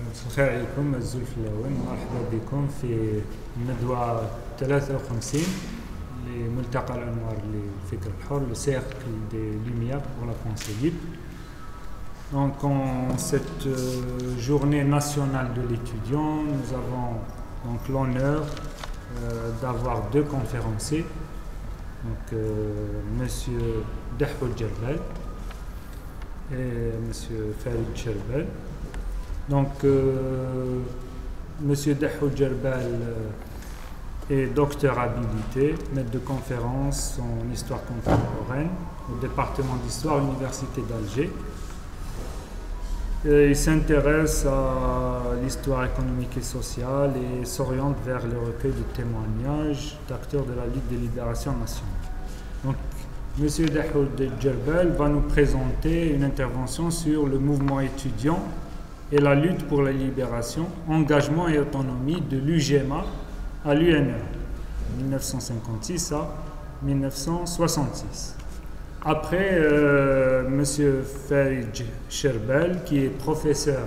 الخير عليكم الزلف الأول، مرحبا بكم في الندوة 53 لملتقى الأنوار للفكر الحر, le cercle des lumières pour la pensée libre. Donc en cette journée nationale de l'étudiant, nous avons donc l'honneur d'avoir deux conférenciers, donc Monsieur Dahou Djerbel et Monsieur Farid Cherbel. Donc Monsieur Dahou Djerbel est docteur habilité, maître de conférence en histoire contemporaine au département d'histoire Université d'Alger. Il s'intéresse à l'histoire économique et sociale et s'oriente vers le recueil de témoignages d'acteurs de la Ligue de libération nationale. Donc, M. Dahou Djerbel va nous présenter une intervention sur le mouvement étudiant et la lutte pour la libération, engagement et autonomie de l'UGMA à l'UNR, 1956 à 1966. Après, M. Farid Cherbel, qui est professeur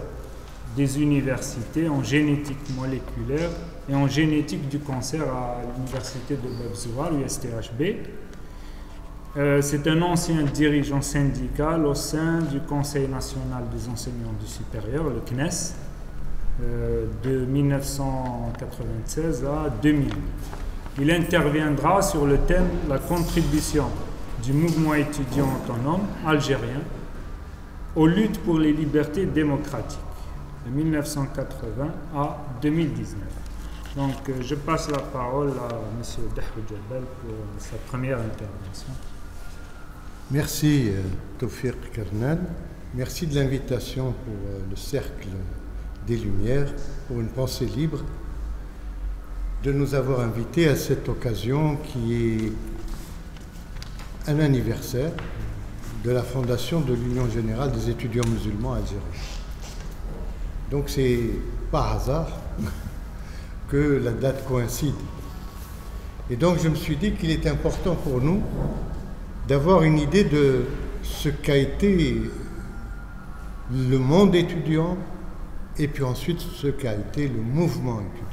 des universités en génétique moléculaire et en génétique du cancer à l'université de Bab-Zouar, USTHB. C'est un ancien dirigeant syndical au sein du Conseil national des enseignants du supérieur, le CNES, de 1996 à 2000. Il interviendra sur le thème « La contribution du mouvement étudiant autonome algérien aux luttes pour les libertés démocratiques de 1980 à 2019. Donc, je passe la parole à M. Dahou Djerbel pour sa première intervention. Merci, Tawfiq Karnan. Merci de l'invitation pour le Cercle des Lumières, pour une pensée libre, de nous avoir invités à cette occasion qui est un anniversaire de la fondation de l'Union générale des étudiants musulmans algériens. Donc c'est par hasard que la date coïncide. Et donc je me suis dit qu'il est important pour nous d'avoir une idée de ce qu'a été le monde étudiant et puis ensuite ce qu'a été le mouvement étudiant.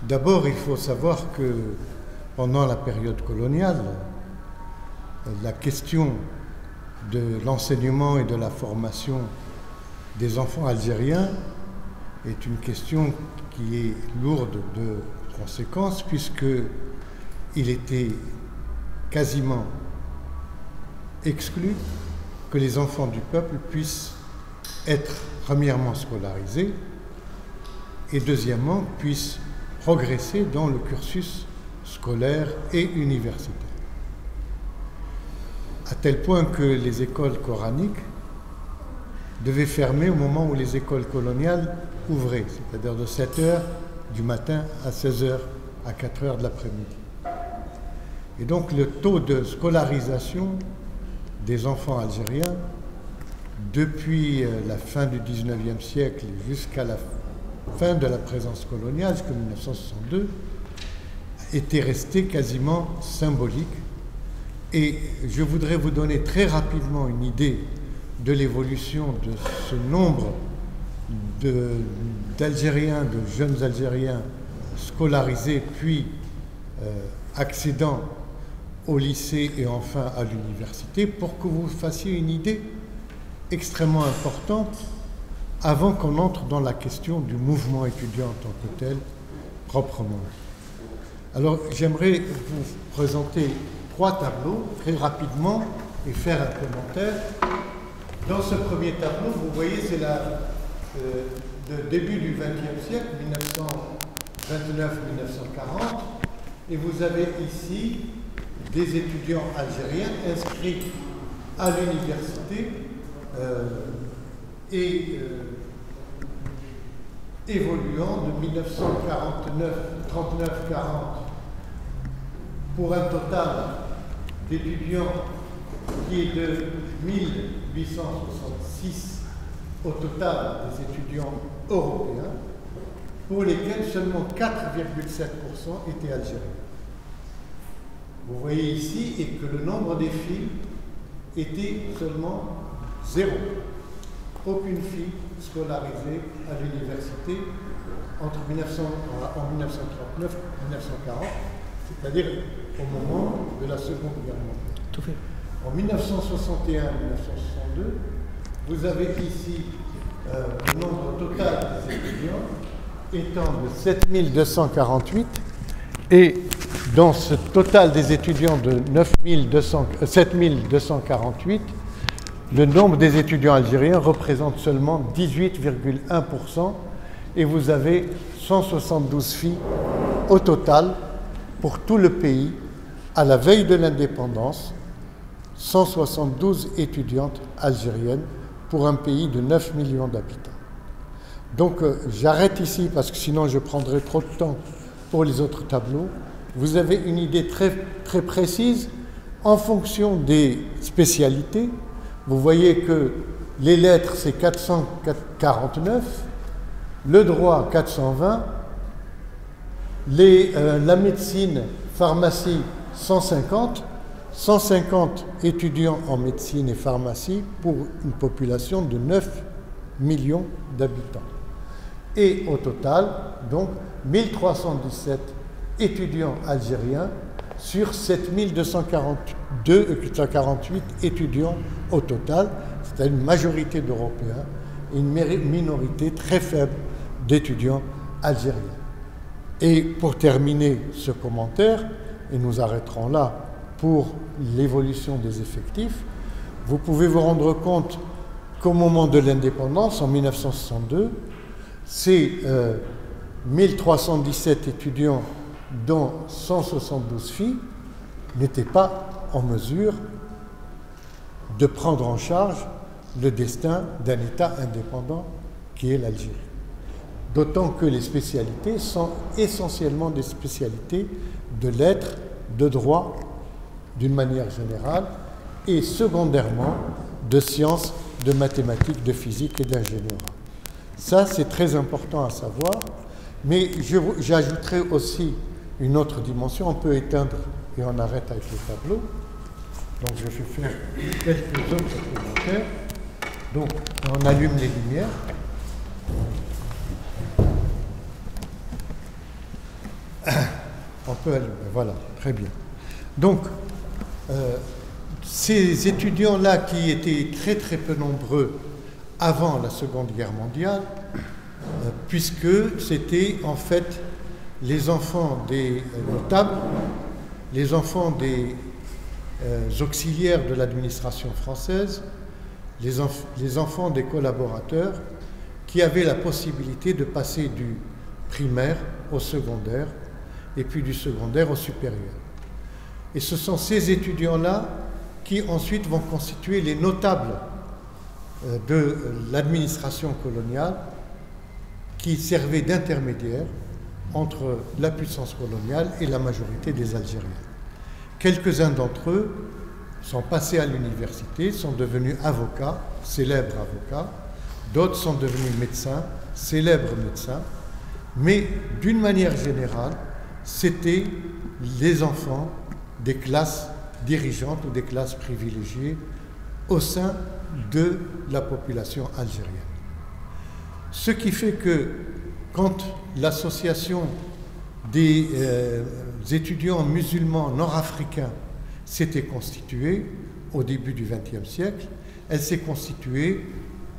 D'abord, il faut savoir que pendant la période coloniale, la question de l'enseignement et de la formation des enfants algériens est une question qui est lourde de conséquences puisqu'il était quasiment exclu que les enfants du peuple puissent être premièrement scolarisés et deuxièmement puissent progresser dans le cursus scolaire et universitaire. À tel point que les écoles coraniques devaient fermer au moment où les écoles coloniales ouvraient, c'est-à-dire de 7h du matin à 16h à 4h de l'après-midi. Et donc le taux de scolarisation des enfants algériens depuis la fin du 19e siècle jusqu'à la fin de la présence coloniale, jusqu'en 1962, était resté quasiment symbolique. Et je voudrais vous donner très rapidement une idée de l'évolution de ce nombre d'Algériens, de jeunes Algériens scolarisés puis accédant au lycée et enfin à l'université pour que vous fassiez une idée extrêmement importante avant qu'on entre dans la question du mouvement étudiant en tant que tel, proprement. Alors j'aimerais vous présenter 3 tableaux très rapidement et faire un commentaire. Dans ce premier tableau, vous voyez, c'est le début du XXe siècle, 1929-1940, et vous avez ici des étudiants algériens inscrits à l'université et évoluant de 1939-40 pour un total d'étudiants qui est de 1866 au total des étudiants européens, pour lesquels seulement 4,7% étaient algériens. Vous voyez ici et que le nombre des filles était seulement 0. aucune fille scolarisée à l'université en 1939 et 1940, c'est-à-dire au moment de la Seconde Guerre mondiale. Tout fait. En 1961 et 1962, vous avez ici le nombre total des étudiants étant de 7248, et dans ce total des étudiants de 7248, le nombre des étudiants algériens représente seulement 18,1%, et vous avez 172 filles au total pour tout le pays à la veille de l'indépendance, 172 étudiantes algériennes pour un pays de 9 millions d'habitants. Donc j'arrête ici parce que sinon je prendrai trop de temps pour les autres tableaux. Vous avez une idée très, très précise en fonction des spécialités. Vous voyez que les lettres c'est 449, le droit 420, la médecine, pharmacie 150, 150 étudiants en médecine et pharmacie pour une population de 9 millions d'habitants. Et au total, donc, 1317 étudiants algériens sur 7248 étudiants au total, c'est-à-dire une majorité d'Européens et une minorité très faible d'étudiants algériens. Et pour terminer ce commentaire, et nous arrêterons là pour l'évolution des effectifs, vous pouvez vous rendre compte qu'au moment de l'indépendance, en 1962, ces 1317 étudiants, dont 172 filles, n'étaient pas en mesure de prendre en charge le destin d'un État indépendant qui est l'Algérie. D'autant que les spécialités sont essentiellement des spécialités de lettres, de droit, d'une manière générale, et secondairement de sciences, de mathématiques, de physique et d'ingénierie. Ça, c'est très important à savoir, mais j'ajouterai aussi une autre dimension. On peut éteindre et on arrête avec le tableau. Donc je vais faire quelques autres commentaires. Donc on allume les lumières. On peut allumer, voilà, très bien. Donc, ces étudiants-là qui étaient très très peu nombreux avant la Seconde Guerre mondiale, puisque c'était en fait les enfants des notables, les enfants des auxiliaires de l'administration française, les enfants des collaborateurs qui avaient la possibilité de passer du primaire au secondaire et puis du secondaire au supérieur. Et ce sont ces étudiants-là qui ensuite vont constituer les notables de l'administration coloniale qui servait d'intermédiaire entre la puissance coloniale et la majorité des Algériens. Quelques-uns d'entre eux sont passés à l'université, sont devenus avocats, célèbres avocats, d'autres sont devenus médecins, célèbres médecins, mais d'une manière générale, c'était les enfants des classes dirigeantes ou des classes privilégiées au sein de la population algérienne. Ce qui fait que quand l'association des étudiants musulmans nord-africains s'était constituée au début du XXe siècle, elle s'est constituée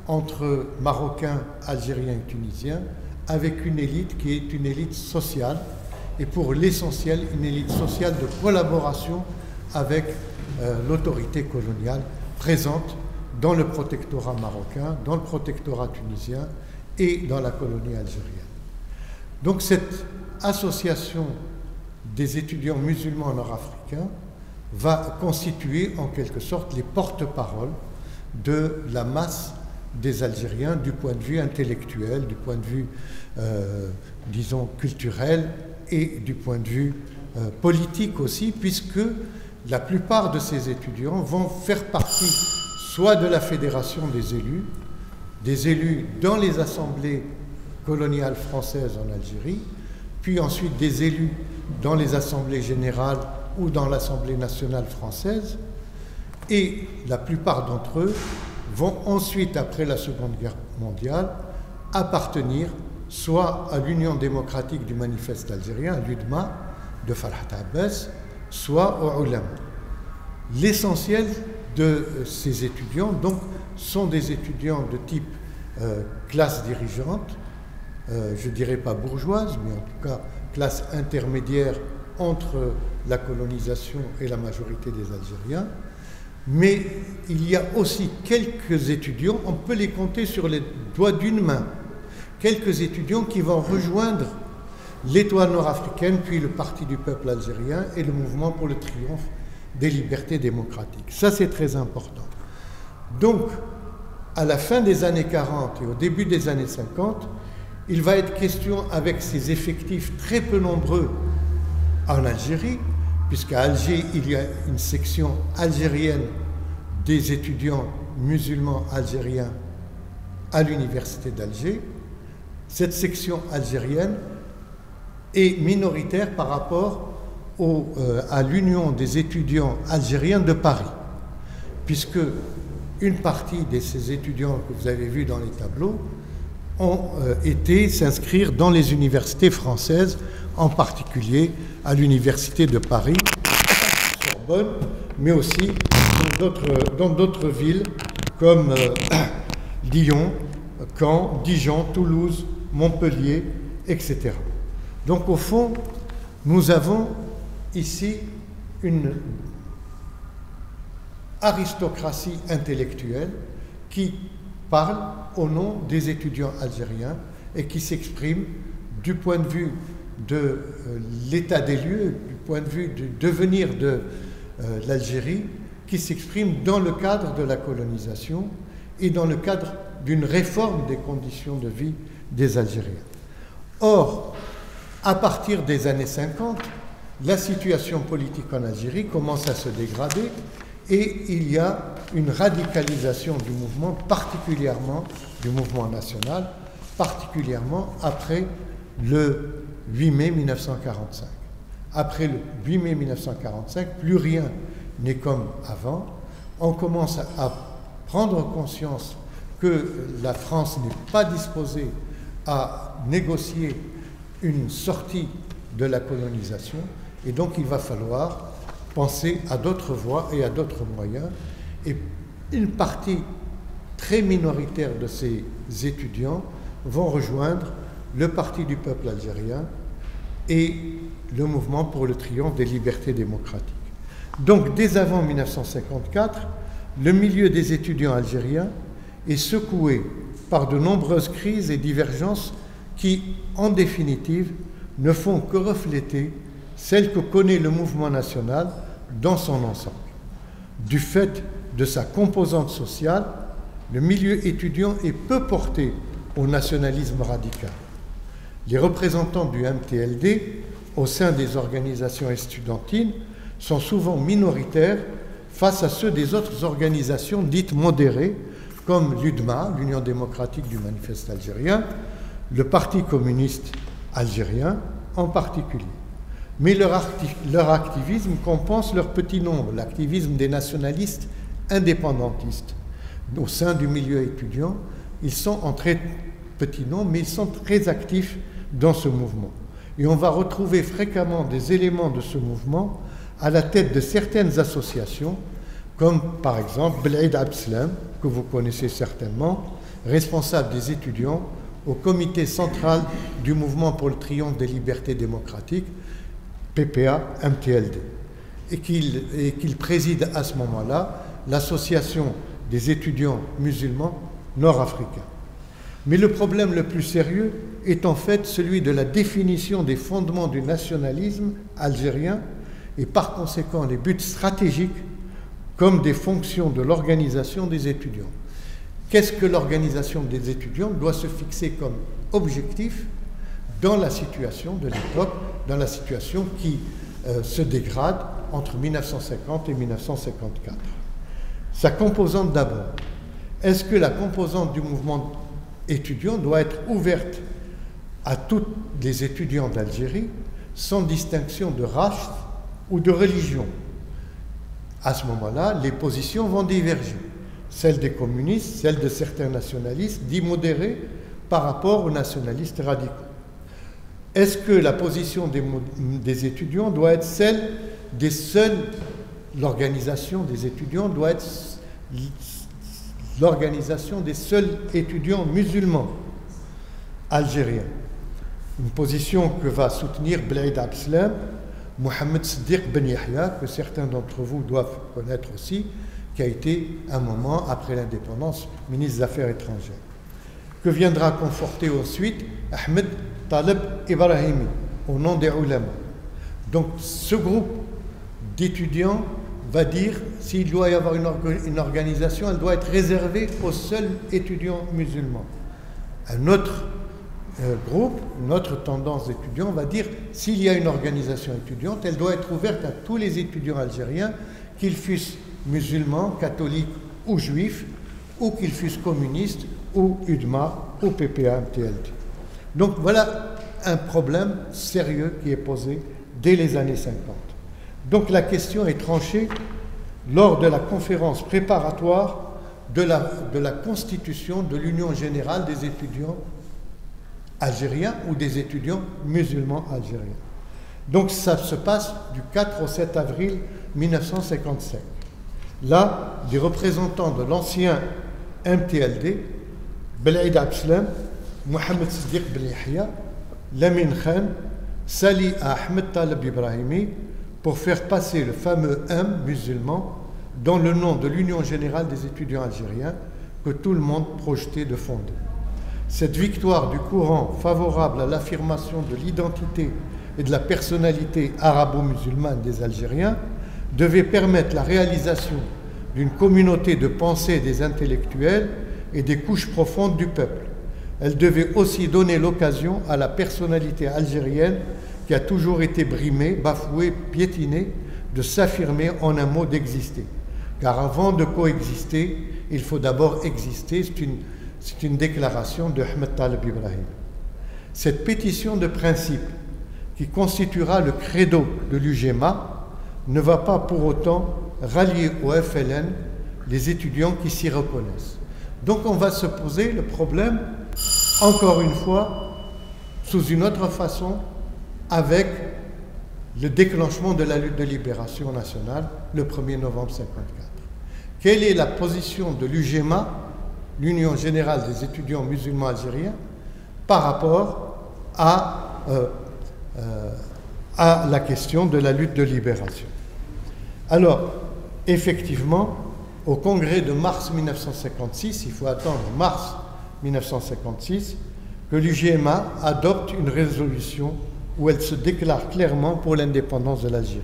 entre Marocains, Algériens et Tunisiens, avec une élite qui est une élite sociale, et pour l'essentiel, une élite sociale de collaboration avec l'autorité coloniale présente dans le protectorat marocain, dans le protectorat tunisien et dans la colonie algérienne. Donc cette association des étudiants musulmans nord-africains va constituer en quelque sorte les porte-paroles de la masse des Algériens du point de vue intellectuel, du point de vue, disons, culturel et du point de vue politique aussi, puisque la plupart de ces étudiants vont faire partie soit de la fédération des élus dans les assemblées coloniales françaises en Algérie, puis ensuite des élus dans les assemblées générales ou dans l'Assemblée nationale française, et la plupart d'entre eux vont ensuite, après la Seconde Guerre mondiale, appartenir soit à l'Union démocratique du manifeste algérien, à l'UDMA, de Farhat Abbas, soit au Ulama. L'essentiel de ces étudiants, donc, sont des étudiants de type classe dirigeante, je ne dirais pas bourgeoise, mais en tout cas classe intermédiaire entre la colonisation et la majorité des Algériens. Mais il y a aussi quelques étudiants, on peut les compter sur les doigts d'une main, quelques étudiants qui vont rejoindre l'Étoile nord-africaine, puis le Parti du peuple algérien et le mouvement pour le triomphe des libertés démocratiques. Ça, c'est très important. Donc, à la fin des années 40 et au début des années 50, il va être question, avec ces effectifs très peu nombreux en Algérie, puisqu'à Alger, il y a une section algérienne des étudiants musulmans algériens à l'université d'Alger. Cette section algérienne est minoritaire par rapport à l'Union des étudiants algériens de Paris, puisque une partie de ces étudiants que vous avez vus dans les tableaux ont été s'inscrire dans les universités françaises, en particulier à l'université de Paris, à Sorbonne, mais aussi dans d'autres villes comme Lyon, Caen, Dijon, Toulouse, Montpellier, etc. Donc au fond, nous avons ici une aristocratie intellectuelle qui parle au nom des étudiants algériens et qui s'exprime du point de vue de l'état des lieux, du point de vue du devenir de l'Algérie, qui s'exprime dans le cadre de la colonisation et dans le cadre d'une réforme des conditions de vie des Algériens. Or, à partir des années 50, la situation politique en Algérie commence à se dégrader et il y a une radicalisation du mouvement, particulièrement du mouvement national, particulièrement après le 8 mai 1945. Après le 8 mai 1945, plus rien n'est comme avant. On commence à prendre conscience que la France n'est pas disposée à négocier une sortie de la colonisation, et donc il va falloir penser à d'autres voies et à d'autres moyens. Et une partie très minoritaire de ces étudiants vont rejoindre le Parti du peuple algérien et le mouvement pour le triomphe des libertés démocratiques. Donc, dès avant 1954, le milieu des étudiants algériens est secoué par de nombreuses crises et divergences qui, en définitive, ne font que refléter celle que connaît le mouvement national dans son ensemble. Du fait de sa composante sociale, le milieu étudiant est peu porté au nationalisme radical. Les représentants du MTLD au sein des organisations estudiantines sont souvent minoritaires face à ceux des autres organisations dites modérées, comme l'UDMA, l'Union démocratique du manifeste algérien, le Parti communiste algérien en particulier. Mais leur activisme compense leur petit nombre, l'activisme des nationalistes indépendantistes. Au sein du milieu étudiant, ils sont en très petit nombre, mais ils sont très actifs dans ce mouvement. Et on va retrouver fréquemment des éléments de ce mouvement à la tête de certaines associations, comme par exemple Bel'id Abdeslam, que vous connaissez certainement, responsable des étudiants au comité central du mouvement pour le triomphe des libertés démocratiques, PPA-MTLD, et qu'il préside à ce moment-là l'association des étudiants musulmans nord-africains. Mais le problème le plus sérieux est en fait celui de la définition des fondements du nationalisme algérien et par conséquent les buts stratégiques comme des fonctions de l'organisation des étudiants. Qu'est-ce que l'organisation des étudiants doit se fixer comme objectif dans la situation de l'époque, dans la situation qui se dégrade entre 1950 et 1954. Sa composante d'abord. Est-ce que la composante du mouvement étudiant doit être ouverte à tous les étudiants d'Algérie sans distinction de race ou de religion? À ce moment-là, les positions vont diverger. celle des communistes, celle de certains nationalistes, dits modérés par rapport aux nationalistes radicaux. Est-ce que la position des étudiants doit être celle des seuls, l'organisation des étudiants doit être l'organisation des seuls étudiants musulmans algériens? Une position que va soutenir Bled Abdeslam, Mohamed Siddiq Ben Yahya, que certains d'entre vous doivent connaître aussi, qui a été un moment, après l'indépendance, ministre des Affaires étrangères. Que viendra conforter ensuite Ahmed Taleb Ibrahimi, au nom des ulama. Donc ce groupe d'étudiants va dire, s'il doit y avoir une organisation, elle doit être réservée aux seuls étudiants musulmans. Un autre groupe, une autre tendance d'étudiants va dire, s'il y a une organisation étudiante, elle doit être ouverte à tous les étudiants algériens, qu'ils fussent musulmans, catholiques ou juifs, ou qu'ils fussent communistes, ou UDMA, ou PPA-MTLD. Donc voilà un problème sérieux qui est posé dès les années 50. Donc la question est tranchée lors de la conférence préparatoire de la constitution de l'Union générale des étudiants algériens ou des étudiants musulmans algériens. Donc ça se passe du 4 au 7 avril 1955. Là, des représentants de l'ancien MTLD, Bled Abdeslam, Mohamed Siddiq Ben Yahya, Lamine Khan, s'allient à Ahmed Taleb Ibrahimi pour faire passer le fameux M musulman dans le nom de l'Union générale des étudiants algériens que tout le monde projetait de fonder. Cette victoire du courant favorable à l'affirmation de l'identité et de la personnalité arabo-musulmane des Algériens devait permettre la réalisation d'une communauté de pensée des intellectuels et des couches profondes du peuple. Elle devait aussi donner l'occasion à la personnalité algérienne qui a toujours été brimée, bafouée, piétinée, de s'affirmer, en un mot, d'exister. Car avant de coexister, il faut d'abord exister. C'est une déclaration de Ahmed Taleb Ibrahim. Cette pétition de principe, qui constituera le credo de l'UGMA, ne va pas pour autant rallier au FLN les étudiants qui s'y reconnaissent. Donc on va se poser le problème, encore une fois, sous une autre façon, avec le déclenchement de la lutte de libération nationale le 1er novembre 1954. Quelle est la position de l'UGMA, l'Union générale des étudiants musulmans algériens, par rapport à la question de la lutte de libération? Alors, effectivement, au congrès de mars 1956, il faut attendre mars 1956, que l'UGMA adopte une résolution où elle se déclare clairement pour l'indépendance de l'Algérie.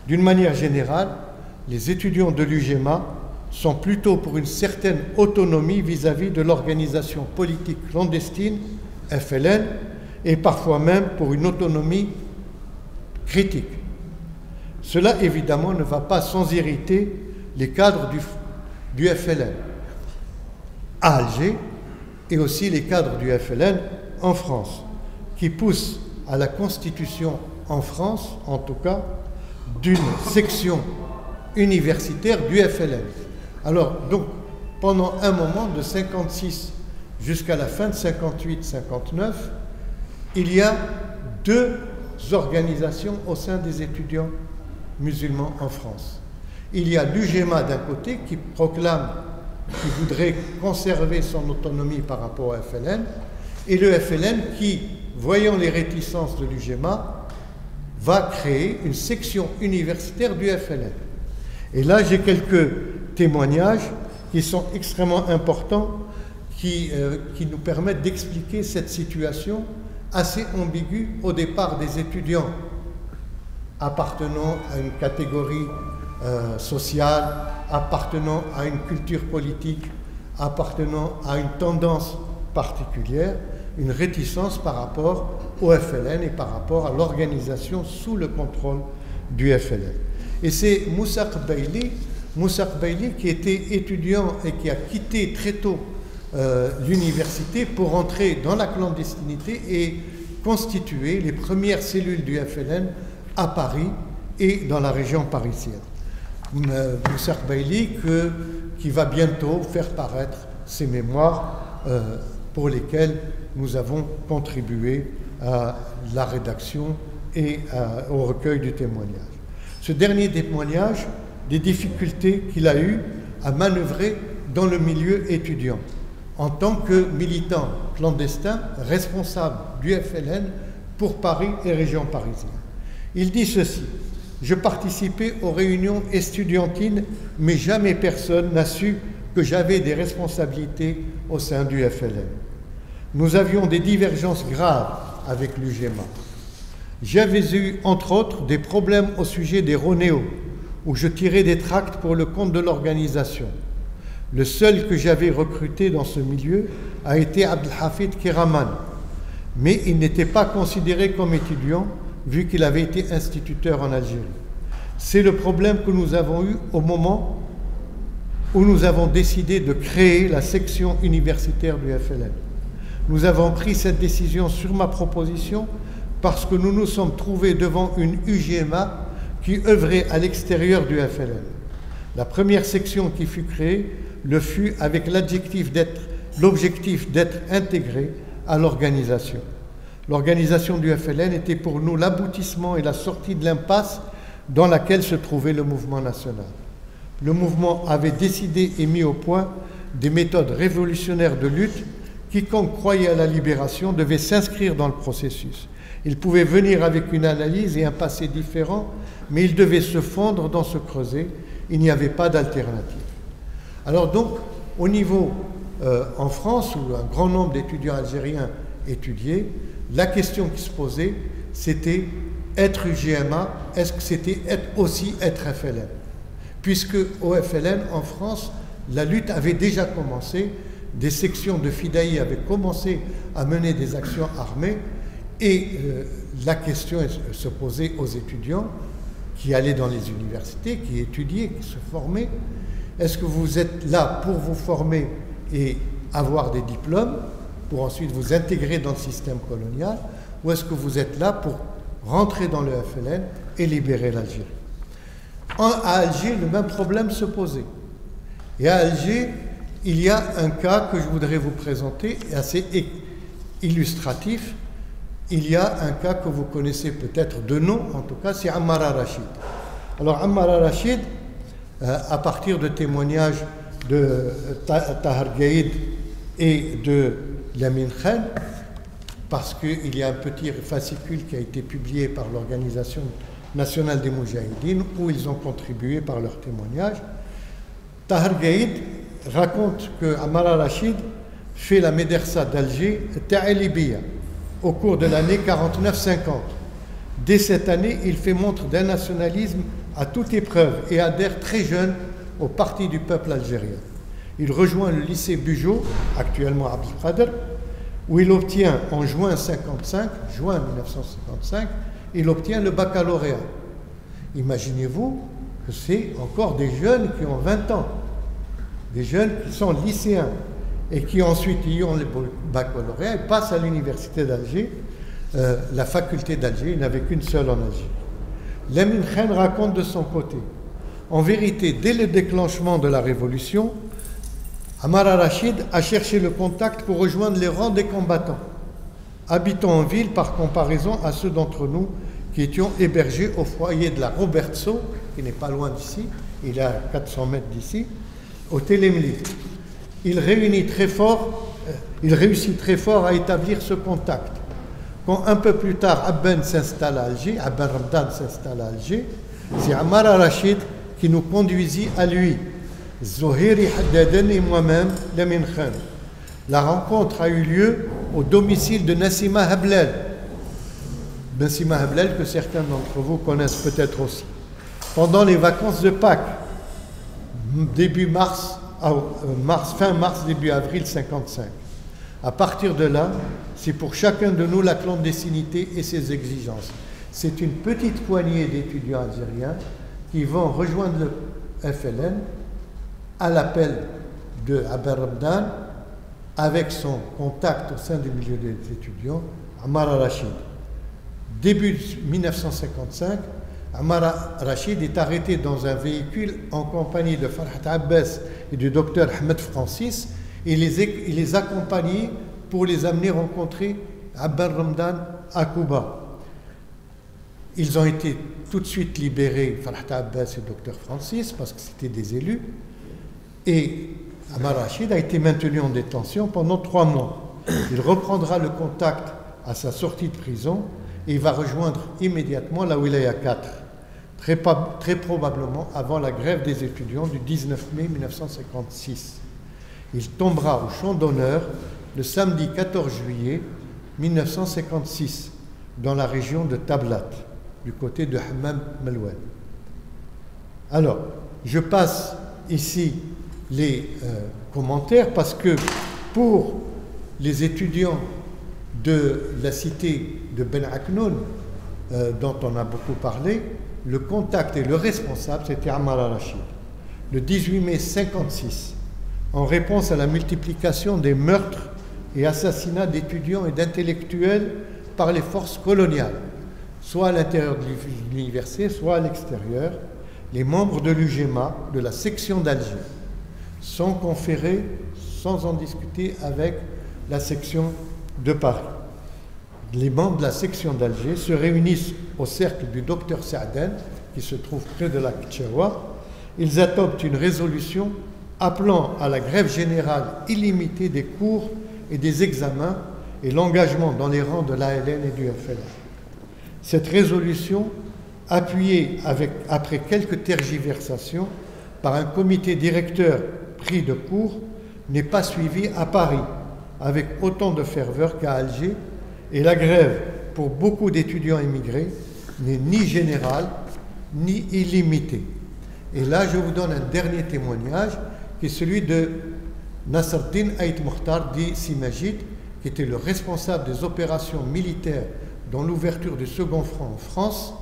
D'une manière générale, les étudiants de l'UGMA sont plutôt pour une certaine autonomie vis-à-vis de l'organisation politique clandestine, FLN, et parfois même pour une autonomie critique. Cela, évidemment, ne va pas sans irriter les cadres du FLN à Alger et aussi les cadres du FLN en France, qui poussent à la constitution en France, en tout cas, d'une section universitaire du FLN. Alors, donc, pendant un moment, de 56 jusqu'à la fin de 58-59, il y a deux organisations au sein des étudiants musulmans en France. Il y a l'UGMA d'un côté qui proclame qu'il voudrait conserver son autonomie par rapport au FLN, et le FLN qui, voyant les réticences de l'UGMA, va créer une section universitaire du FLN. Et là, j'ai quelques témoignages qui sont extrêmement importants, qui nous permettent d'expliquer cette situation assez ambiguë au départ des étudiants appartenant à une catégorie sociale, appartenant à une culture politique, appartenant à une tendance particulière, une réticence par rapport au FLN et par rapport à l'organisation sous le contrôle du FLN. Et c'est Moussa Qbaili qui était étudiant et qui a quitté très tôt l'université pour entrer dans la clandestinité et constituer les premières cellules du FLN à Paris et dans la région parisienne. Moussa Qbaili qui va bientôt faire paraître ces mémoires pour lesquelles nous avons contribué à la rédaction et au recueil du témoignage. Ce dernier témoignage des difficultés qu'il a eues à manœuvrer dans le milieu étudiant en tant que militant clandestin responsable du FLN pour Paris et région parisienne. Il dit ceci: « Je participais aux réunions estudiantines, mais jamais personne n'a su que j'avais des responsabilités au sein du FLN. Nous avions des divergences graves avec l'UGMA. J'avais eu, entre autres, des problèmes au sujet des Ronéos, où je tirais des tracts pour le compte de l'organisation. Le seul que j'avais recruté dans ce milieu a été Abdelhafid Kiraman, mais il n'était pas considéré comme étudiant vu qu'il avait été instituteur en Algérie. C'est le problème que nous avons eu au moment où nous avons décidé de créer la section universitaire du FLN. Nous avons pris cette décision sur ma proposition parce que nous nous sommes trouvés devant une UGMA qui œuvrait à l'extérieur du FLN. La première section qui fut créée le fut avec l'objectif d'être intégré à l'organisation. L'organisation du FLN était pour nous l'aboutissement et la sortie de l'impasse dans laquelle se trouvait le mouvement national. Le mouvement avait décidé et mis au point des méthodes révolutionnaires de lutte. Quiconque croyait à la libération devait s'inscrire dans le processus. Il pouvait venir avec une analyse et un passé différent, mais il devait se fondre dans ce creuset. Il n'y avait pas d'alternative. Alors donc, au niveau en France, où un grand nombre d'étudiants algériens étudiaient, la question qui se posait, c'était être UGMA, est-ce que c'était aussi être FLN? Puisque au FLN, en France, la lutte avait déjà commencé, des sections de Fidaï avaient commencé à mener des actions armées, et la question se posait aux étudiants qui allaient dans les universités, qui étudiaient, qui se formaient. Est-ce que vous êtes là pour vous former et avoir des diplômes, pour ensuite vous intégrer dans le système colonial, ou est-ce que vous êtes là pour rentrer dans le FLN et libérer l'Algérie? À Alger, le même problème se posait. Et à Alger, il y a un cas que je voudrais vous présenter, assez illustratif. Il y a un cas que vous connaissez peut-être de nom, en tout cas, c'est Ammar al-Rachid. Alors Ammar al-Rachid, à partir de témoignages de Tahar Gaïd et de Lamine Khan, parce qu'il y a un petit fascicule qui a été publié par l'Organisation nationale des Moudjahidines, où ils ont contribué par leurs témoignages. Tahar Gaïd raconte que Ammar al-Rachid fait la médersa d'Alger Ta'alibiya au cours de l'année 49-50. Dès cette année, il fait montre d'un nationalisme à toute épreuve et adhère très jeune au Parti du peuple algérien. Il rejoint le lycée Bugeaud, actuellement à Abdelkader, où il obtient en juin 1955, il obtient le baccalauréat. Imaginez-vous que c'est encore des jeunes qui ont 20 ans, des jeunes qui sont lycéens et qui ensuite y ont le baccalauréat et passent à l'université d'Alger, la faculté d'Alger. Il n'avait qu'une seule en Algérie. Lamine Khan raconte de son côté: en vérité, dès le déclenchement de la révolution, Ammar al-Rachid a cherché le contact pour rejoindre les rangs des combattants, habitant en ville par comparaison à ceux d'entre nous qui étions hébergés au foyer de la Robertso, qui n'est pas loin d'ici, il est à 400 mètres d'ici, au Télémli. Il réussit très fort à établir ce contact. Quand un peu plus tard Abben s'installe à Alger, Abben Ramdan s'installe à Alger, c'est Ammar al-Rachid qui nous conduisit à lui. Zohiri Haddaden et moi-même, Lamine Khan. La rencontre a eu lieu au domicile de Nassima Hablel. Nassima Hablel, que certains d'entre vous connaissent peut-être aussi. Pendant les vacances de Pâques, fin mars, début avril 55. À partir de là, c'est pour chacun de nous la clandestinité et ses exigences. C'est une petite poignée d'étudiants algériens qui vont rejoindre le FLN à l'appel de Abben Ramdan, avec son contact au sein du milieu des étudiants, Ammar al-Rachid. Début 1955, Ammar Rachid est arrêté dans un véhicule en compagnie de Farhat Abbas et du docteur Ahmed Francis et il les accompagnait pour les amener rencontrer Abbar Ramdan à Cuba. Ils ont été tout de suite libérés, Farhat Abbas et le docteur Francis, parce que c'était des élus. Et Ammar Rachid a été maintenu en détention pendant 3 mois. Il reprendra le contact à sa sortie de prison et il va rejoindre immédiatement la Wilaya 4, très probablement avant la grève des étudiants du 19 mai 1956. Il tombera au champ d'honneur le samedi 14 juillet 1956 dans la région de Tablat, du côté de Hammam Melouane. Alors, je passe ici les commentaires parce que pour les étudiants de la cité de Ben Aknoun, dont on a beaucoup parlé, le contact et le responsable, c'était Ammar Rachid. Le 18 mai 1956, en réponse à la multiplication des meurtres et assassinats d'étudiants et d'intellectuels par les forces coloniales, soit à l'intérieur de l'université, soit à l'extérieur, les membres de l'UGMA, de la section d'Alger, sont conférés sans en discuter avec la section de Paris. Les membres de la section d'Alger se réunissent au cercle du docteur Saaden, qui se trouve près de la Tchawa. Ils adoptent une résolution appelant à la grève générale illimitée des cours et des examens et l'engagement dans les rangs de l'ALN et du FLN. Cette résolution, appuyée après quelques tergiversations par un comité directeur pris de court, n'est pas suivie à Paris avec autant de ferveur qu'à Alger, et la grève pour beaucoup d'étudiants immigrés n'est ni générale ni illimitée. Et là, je vous donne un dernier témoignage qui est celui de Nasreddin Ait Mokhtar dit Simajid, qui était le responsable des opérations militaires dans l'ouverture du second front en France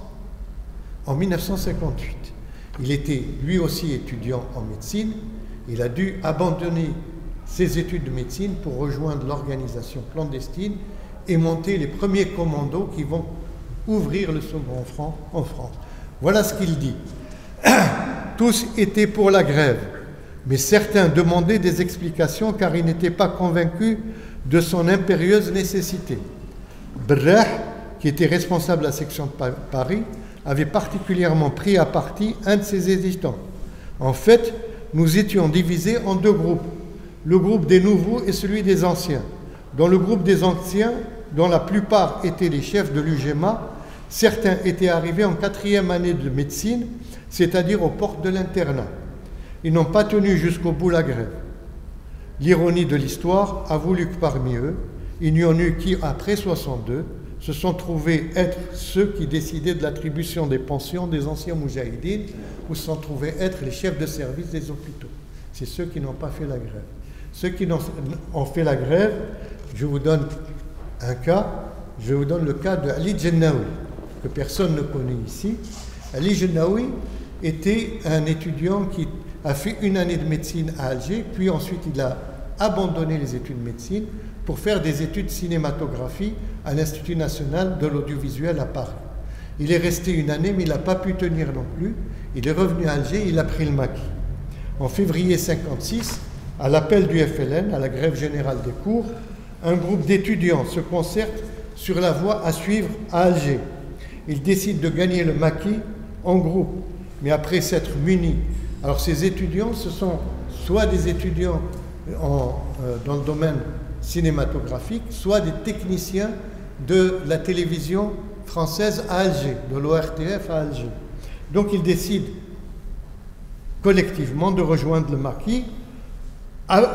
en 1958. Il était lui aussi étudiant en médecine. Il a dû abandonner ses études de médecine pour rejoindre l'organisation clandestine et monter les premiers commandos qui vont ouvrir le second front en France. Voilà ce qu'il dit. Tous étaient pour la grève, mais certains demandaient des explications car ils n'étaient pas convaincus de son impérieuse nécessité. Brah, qui était responsable de la section de Paris, avait particulièrement pris à partie un de ses hésitants. En fait, nous étions divisés en 2 groupes, le groupe des nouveaux et celui des anciens. Dans le groupe des anciens, dont la plupart étaient les chefs de l'UGMA, certains étaient arrivés en 4e année de médecine, c'est-à-dire aux portes de l'internat. Ils n'ont pas tenu jusqu'au bout la grève. L'ironie de l'histoire a voulu que parmi eux, il n'y en eut qui, après 62, se sont trouvés être ceux qui décidaient de l'attribution des pensions des anciens moujahidines ou se sont trouvés être les chefs de service des hôpitaux. C'est ceux qui n'ont pas fait la grève. Ceux qui ont fait la grève, je vous donne un cas, je vous donne le cas de Ali Djennaoui, que personne ne connaît ici. Ali Djennaoui était un étudiant qui a fait 1 année de médecine à Alger, puis ensuite il a abandonné les études de médecine pour faire des études de cinématographie à l'Institut national de l'audiovisuel à Paris. Il est resté 1 année, mais il n'a pas pu tenir non plus. Il est revenu à Alger, il a pris le maquis. En février 1956, à l'appel du FLN, à la grève générale des cours, un groupe d'étudiants se concerte sur la voie à suivre à Alger. Ils décident de gagner le maquis en groupe, mais après s'être munis. Alors ces étudiants, ce sont soit des étudiants dans le domaine cinématographique, soit des techniciens de la télévision française à Alger, de l'ORTF à Alger. Donc ils décident collectivement de rejoindre le maquis,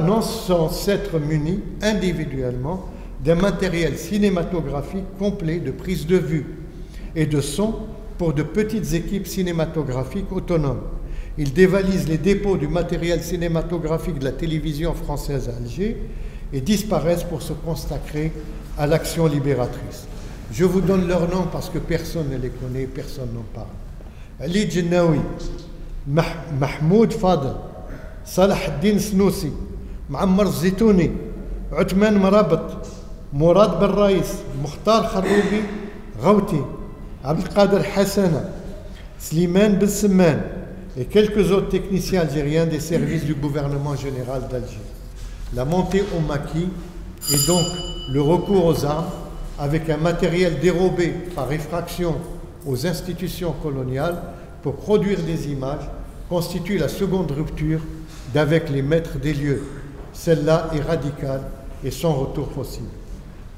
non sans s'être munis individuellement d'un matériel cinématographique complet de prise de vue et de son pour de petites équipes cinématographiques autonomes. Ils dévalisent les dépôts du matériel cinématographique de la télévision française à Alger et disparaissent pour se consacrer à l'action libératrice. Je vous donne leurs noms parce que personne ne les connaît, personne n'en parle. Ali Djennaoui, Mahmoud Fadel, Salah Din Snoussi, Ma'ammar Zitouni, Uthman Marabat, Mourad Ben Raïs, Mukhtar Kharoubi, Ghouti, Abdelkader Hassana, Slimane Bessemen et quelques autres techniciens algériens des services du gouvernement général d'Alger. La montée au maquis et donc le recours aux armes avec un matériel dérobé par effraction aux institutions coloniales pour produire des images constitue la seconde rupture d'avec les maîtres des lieux. Celle-là est radicale et sans retour possible.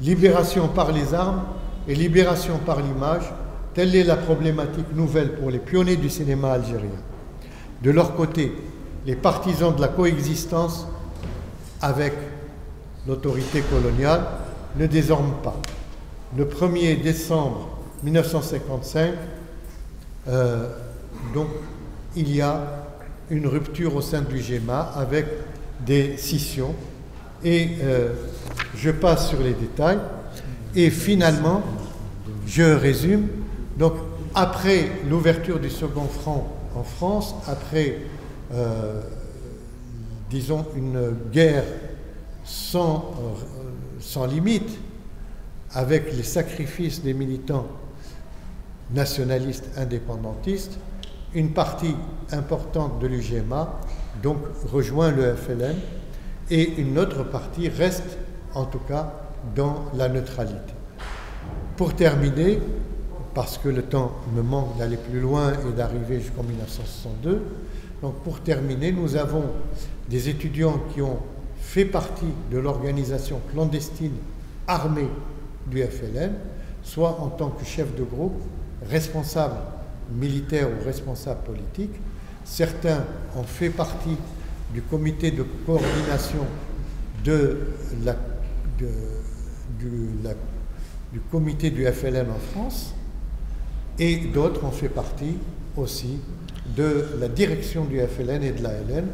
Libération par les armes et libération par l'image, telle est la problématique nouvelle pour les pionniers du cinéma algérien. De leur côté, les partisans de la coexistence avec l'autorité coloniale ne désorment pas. Le 1er décembre 1955, donc, il y a une rupture au sein du GEMA avec des scissions et je passe sur les détails et finalement je résume. Donc après l'ouverture du second front en France, après disons une guerre sans limite avec les sacrifices des militants nationalistes indépendantistes, une partie importante de l'UGMA donc rejoint le FLN et une autre partie reste en tout cas dans la neutralité. Pour terminer, parce que le temps me manque d'aller plus loin et d'arriver jusqu'en 1962, donc pour terminer, nous avons des étudiants qui ont fait partie de l'organisation clandestine armée du FLN, soit en tant que chef de groupe, responsable militaire ou responsable politique. Certains ont fait partie du comité de coordination du comité du FLN en France et d'autres ont fait partie aussi de la direction du FLN et de l'ALN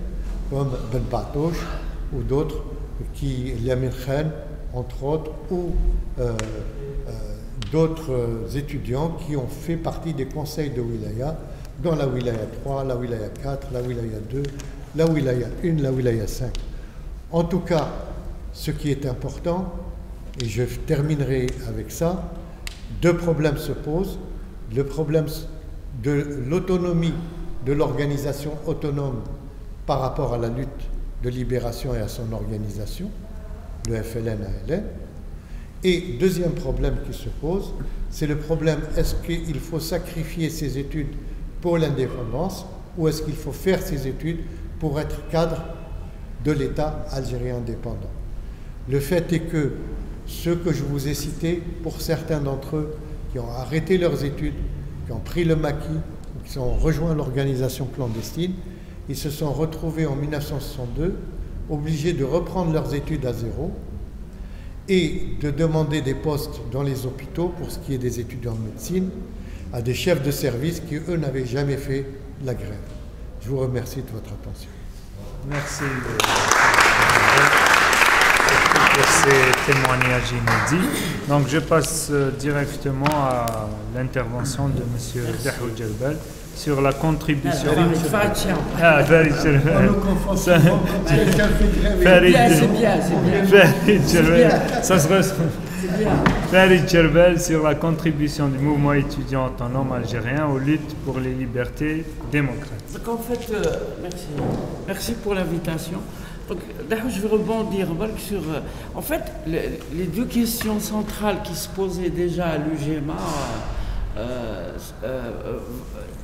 comme Ben Batouche ou d'autres qui, Yamin Khan entre autres, ou d'autres étudiants qui ont fait partie des conseils de wilaya, dans la wilaya 3, la wilaya 4, la wilaya 2, la wilaya 1, la wilaya 5. En tout cas, ce qui est important, et je terminerai avec ça, deux problèmes se posent. Le problème de l'autonomie de l'organisation autonome par rapport à la lutte de libération et à son organisation, le FLN-ALN. Et deuxième problème qui se pose, c'est le problème, est-ce qu'il faut sacrifier ses études pour l'indépendance ou est-ce qu'il faut faire ses études pour être cadre de l'État algérien indépendant? Le fait est que ceux que je vous ai cités, pour certains d'entre eux qui ont arrêté leurs études, qui ont pris le maquis, qui ont rejoint l'organisation clandestine, ils se sont retrouvés en 1962 obligés de reprendre leurs études à zéro et de demander des postes dans les hôpitaux pour ce qui est des étudiants de médecine à des chefs de service qui, eux, n'avaient jamais fait la grève. Je vous remercie de votre attention. Merci pour ces témoignages inédits. Donc je passe directement à l'intervention de M. Dahoud Djelbel sur la contribution. Farid Djelbel sur la contribution du mouvement étudiant autonome algérien aux luttes pour les libertés démocratiques. Donc en fait, merci pour l'invitation. Donc, je vais rebondir sur... En fait, les deux questions centrales qui se posaient déjà à l'UGMA,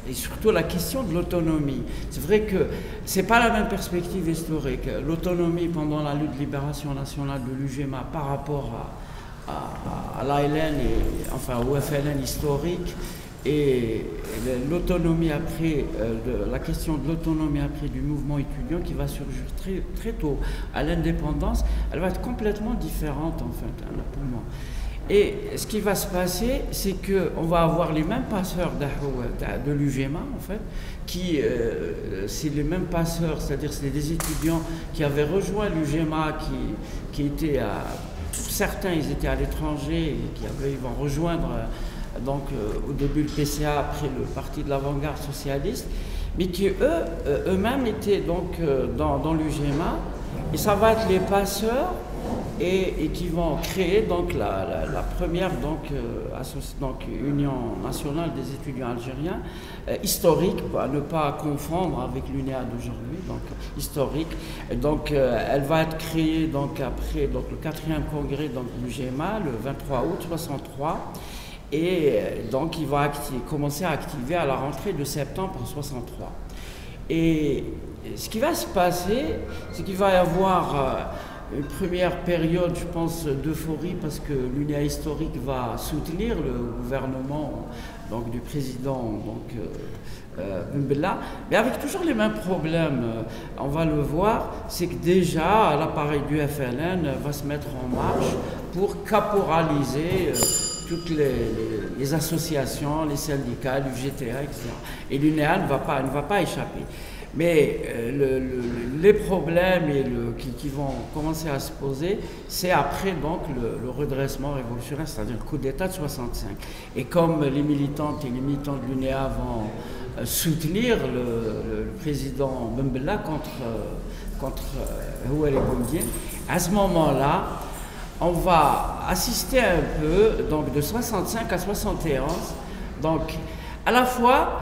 et surtout la question de l'autonomie. C'est vrai que ce n'est pas la même perspective historique. L'autonomie pendant la lutte de libération nationale de l'UGMA par rapport à l'ALN, enfin au FLN historique, et l'autonomie après, la question de l'autonomie après du mouvement étudiant qui va surgir très, très tôt à l'indépendance, elle va être complètement différente en fait, pour moi. Et ce qui va se passer, c'est qu'on va avoir les mêmes passeurs de l'UGMA en fait, qui, c'est les mêmes passeurs, c'est-à-dire c'est des étudiants qui avaient rejoint l'UGMA, qui étaient, certains ils étaient à l'étranger et ils vont rejoindre donc au début le PCA, après le Parti de l'Avant-Garde socialiste, mais qui eux-mêmes étaient donc dans l'UGMA, et ça va être les passeurs et qui vont créer donc la première Union nationale des étudiants algériens, historique, à ne pas confondre avec l'UNEA d'aujourd'hui, donc historique. Donc elle va être créée donc après donc le 4e congrès donc du GEMA le 23 août 63. Et donc il va commencer à activer à la rentrée de septembre 63. Et ce qui va se passer, c'est qu'il va y avoir une première période, je pense, d'euphorie parce que l'UNEA historique va soutenir le gouvernement donc, du président Ben Bella, mais avec toujours les mêmes problèmes. On va le voir, c'est que déjà l'appareil du FLN va se mettre en marche pour caporaliser toutes les associations, les syndicats, l'UGTA, etc. Et l'UNEA ne va pas échapper. Mais les problèmes qui vont commencer à se poser, c'est après donc le redressement révolutionnaire, c'est-à-dire le coup d'État de 65. Et comme les militantes et les militants de l'UNEA vont soutenir le président Ben Bella contre Houari Boumediene, à ce moment-là, on va assister un peu donc de 65 à 71. Donc, à la fois,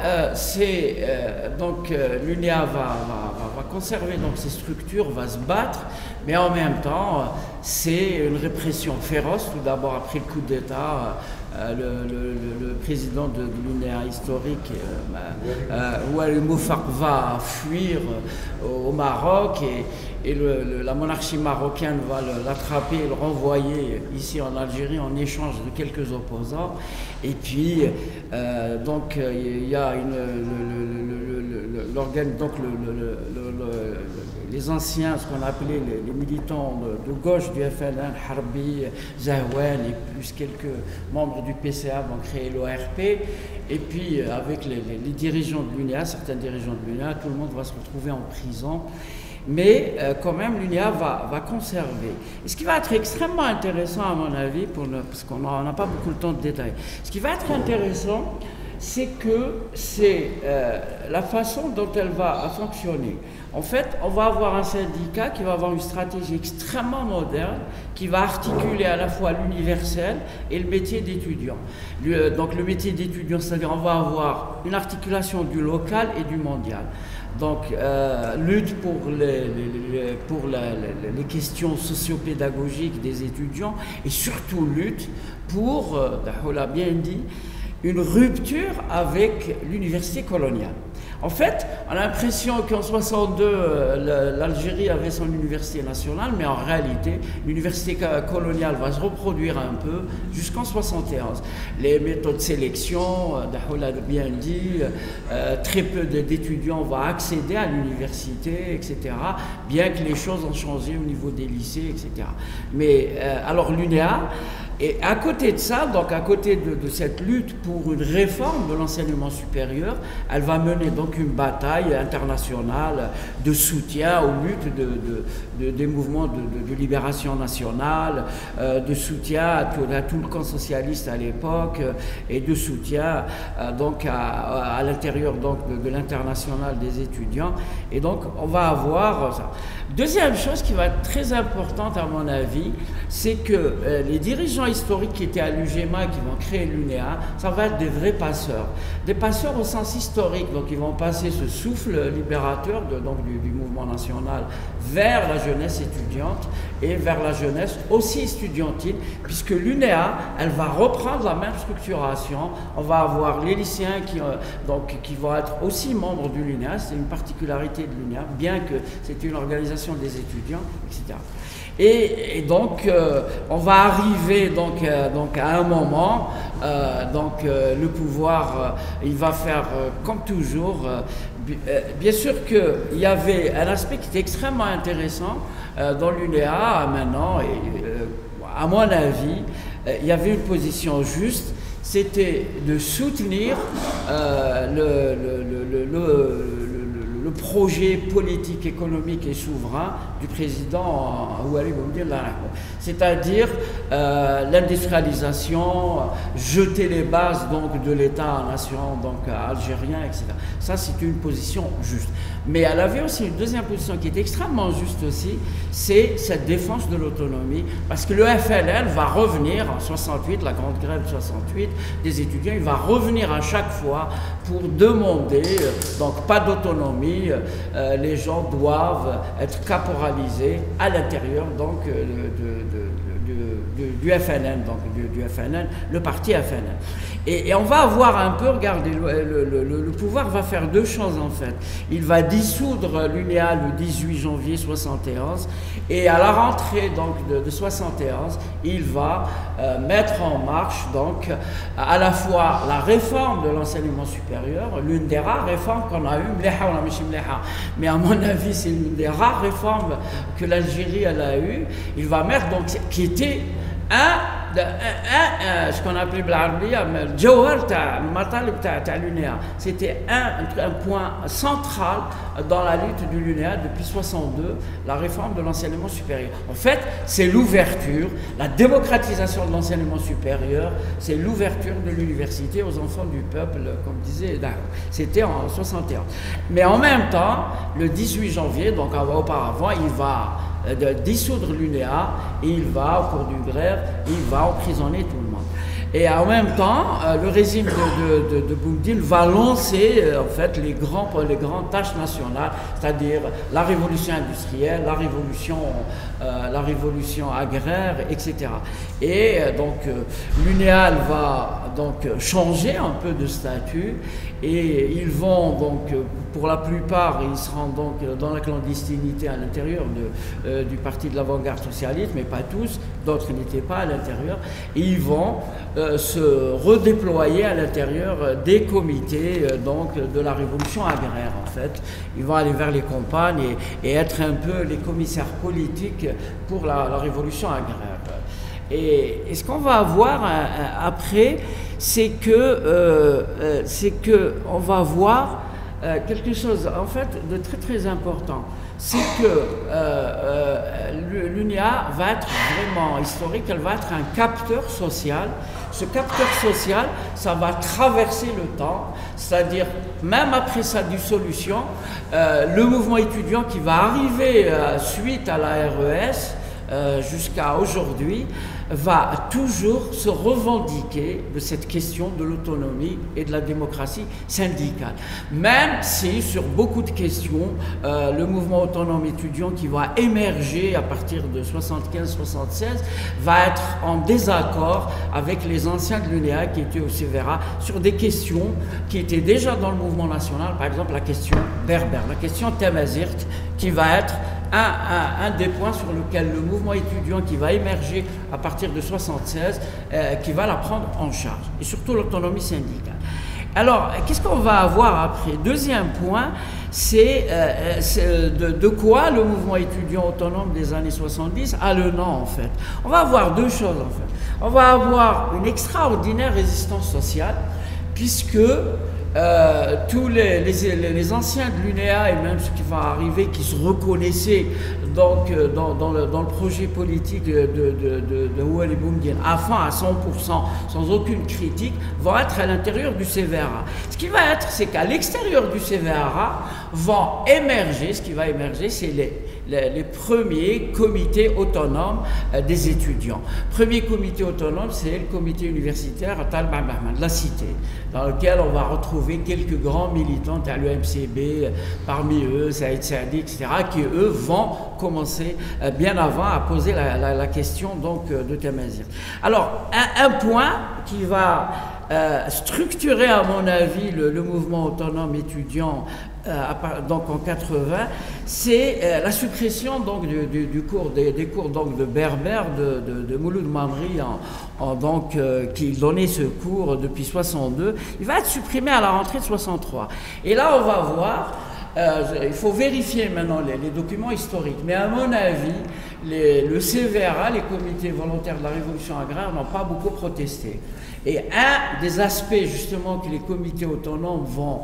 l'UNEA va conserver donc ses structures, va se battre, mais en même temps, c'est une répression féroce. Tout d'abord, après le coup d'État, le président de l'UNEA historique, Ouali Moufaq, va fuir au Maroc et la monarchie marocaine va l'attraper et le renvoyer ici en Algérie en échange de quelques opposants. Et puis, il y a les anciens, ce qu'on appelait les militants de gauche du FLN, Harbi, Zahwan et plus quelques membres du PCA vont créer l'ORP. Et puis, avec les dirigeants de l'UNEA, certains dirigeants de l'UNEA, tout le monde va se retrouver en prison. Mais quand même, l'UNEA va conserver. Et ce qui va être extrêmement intéressant, à mon avis, parce qu'on n'a pas beaucoup de temps de détailler, ce qui va être intéressant, c'est la façon dont elle va fonctionner. En fait, on va avoir un syndicat qui va avoir une stratégie extrêmement moderne, qui va articuler à la fois l'universel et le métier d'étudiant. Donc le métier d'étudiant, c'est-à-dire on va avoir une articulation du local et du mondial. Donc, lutte pour les questions socio-pédagogiques des étudiants et surtout lutte pour, on l'a bien dit, une rupture avec l'université coloniale. En fait, on a l'impression qu'en 62, l'Algérie avait son université nationale, mais en réalité, l'université coloniale va se reproduire un peu jusqu'en 71. Les méthodes de sélection, Dahoul l'a bien dit, très peu d'étudiants vont accéder à l'université, etc., bien que les choses ont changé au niveau des lycées, etc. Mais alors l'UNEA, et à côté de ça, donc à côté de cette lutte pour une réforme de l'enseignement supérieur, elle va mener donc une bataille internationale de soutien aux luttes des mouvements de libération nationale, de soutien à tout le camp socialiste à l'époque et de soutien donc à l'intérieur donc de l'international des étudiants. Et donc on va avoir ça. Deuxième chose qui va être très importante à mon avis, c'est que les dirigeants historiques qui étaient à l'UGEMA, qui vont créer l'UNEA, ça va être des vrais passeurs. Des passeurs au sens historique, donc ils vont passer ce souffle libérateur du mouvement national vers la jeunesse étudiante et vers la jeunesse aussi estudiantine, puisque l'UNEA, elle va reprendre la même structuration. On va avoir les lycéens qui vont être aussi membres de l'UNEA, c'est une particularité de l'UNEA, bien que c'est une organisation des étudiants, etc. Et donc, on va arriver donc à un moment, le pouvoir, il va faire comme toujours. Bien sûr qu'il y avait un aspect qui était extrêmement intéressant dans l'UNEA maintenant, et à mon avis, il y avait une position juste, c'était de soutenir le projet politique, économique et souverain du président Ouali Boumediene, c'est-à-dire l'industrialisation, jeter les bases donc de l'État-nation donc algérien, etc. Ça, c'est une position juste. Mais elle avait aussi une deuxième position qui est extrêmement juste aussi, c'est cette défense de l'autonomie, parce que le FLN va revenir en 68, la grande grève de 68 des étudiants, il va revenir à chaque fois pour demander, donc pas d'autonomie, les gens doivent être caporalisés à l'intérieur donc du FNN, donc du FNN, le parti FNN. Et on va avoir un peu, regardez, le pouvoir va faire deux choses en fait. Il va dissoudre l'UNEA le 18 janvier 71 et à la rentrée donc de 71, il va mettre en marche donc à la fois la réforme de l'enseignement supérieur, l'une des rares réformes qu'on a eues, mais à mon avis c'est l'une des rares réformes que l'Algérie elle a eues. Il va mettre donc, qui était ce qu'on appelait le jawhar de l'UNEA. C'était un point central dans la lutte de l'UNEA depuis 62, la réforme de l'enseignement supérieur. En fait, c'est l'ouverture, la démocratisation de l'enseignement supérieur, c'est l'ouverture de l'université aux enfants du peuple, comme disait Daou. C'était en 61. Mais en même temps, le 18 janvier, donc auparavant, il va de dissoudre l'UNEA et il va, au cours d'une grève, il va emprisonner tout le monde. Et en même temps, le régime de Boumediene va lancer en fait les grandes tâches nationales, c'est-à-dire la révolution industrielle, la révolution agraire, etc. Et donc l'UNEA va donc changer un peu de statut et ils vont donc, pour la plupart, ils seront donc dans la clandestinité à l'intérieur du parti de l'avant-garde socialiste, mais pas tous, d'autres n'étaient pas à l'intérieur, et ils vont se redéployer à l'intérieur des comités donc de la révolution agraire en fait. Ils vont aller vers les campagnes et être un peu les commissaires politiques pour la révolution agraire. Et ce qu'on va avoir après, c'est que on va voir quelque chose en fait de très très important. C'est que l'UNEA va être vraiment historique, elle va être un capteur social. Ce capteur social, ça va traverser le temps, c'est-à-dire même après sa dissolution, le mouvement étudiant qui va arriver suite à la RES jusqu'à aujourd'hui, va toujours se revendiquer de cette question de l'autonomie et de la démocratie syndicale. Même si sur beaucoup de questions, le mouvement autonome étudiant qui va émerger à partir de 75-76 va être en désaccord avec les anciens de l'UNEA qui étaient au CVRA sur des questions qui étaient déjà dans le mouvement national, par exemple la question berbère, la question Tamazirt, qui va être un des points sur lequel le mouvement étudiant qui va émerger à partir de 76, qui va la prendre en charge, et surtout l'autonomie syndicale. Alors, qu'est-ce qu'on va avoir après? Deuxième point, c'est de quoi le mouvement étudiant autonome des années 70 a le nom en fait. On va avoir deux choses en fait. On va avoir une extraordinaire résistance sociale, puisque tous les anciens de l'UNEA et même ceux qui vont arriver, qui se reconnaissaient donc dans le projet politique de Ouali Boumediene à fond, à 100%, sans aucune critique, vont être à l'intérieur du CVRA. Ce qui va être, c'est qu'à l'extérieur du CVRA vont émerger, ce qui va émerger, c'est les premiers comités autonomes des étudiants. Premier comité autonome, c'est le comité universitaire Talba Mahmoud, la Cité, dans lequel on va retrouver quelques grands militants à l'UMCB, parmi eux, Saïd Saadi, etc., qui eux vont commencer bien avant à poser la question donc de Tamazirt. Alors, un point qui va structurer, à mon avis, le mouvement autonome étudiant donc en 80, c'est la suppression donc des cours donc de berbère de Mouloud Mamri qui donnait ce cours depuis 62. Il va être supprimé à la rentrée de 63. Et là, on va voir. Il faut vérifier maintenant les documents historiques, mais à mon avis, le CVRA, les comités volontaires de la révolution agraire, n'ont pas beaucoup protesté. Et un des aspects justement que les comités autonomes vont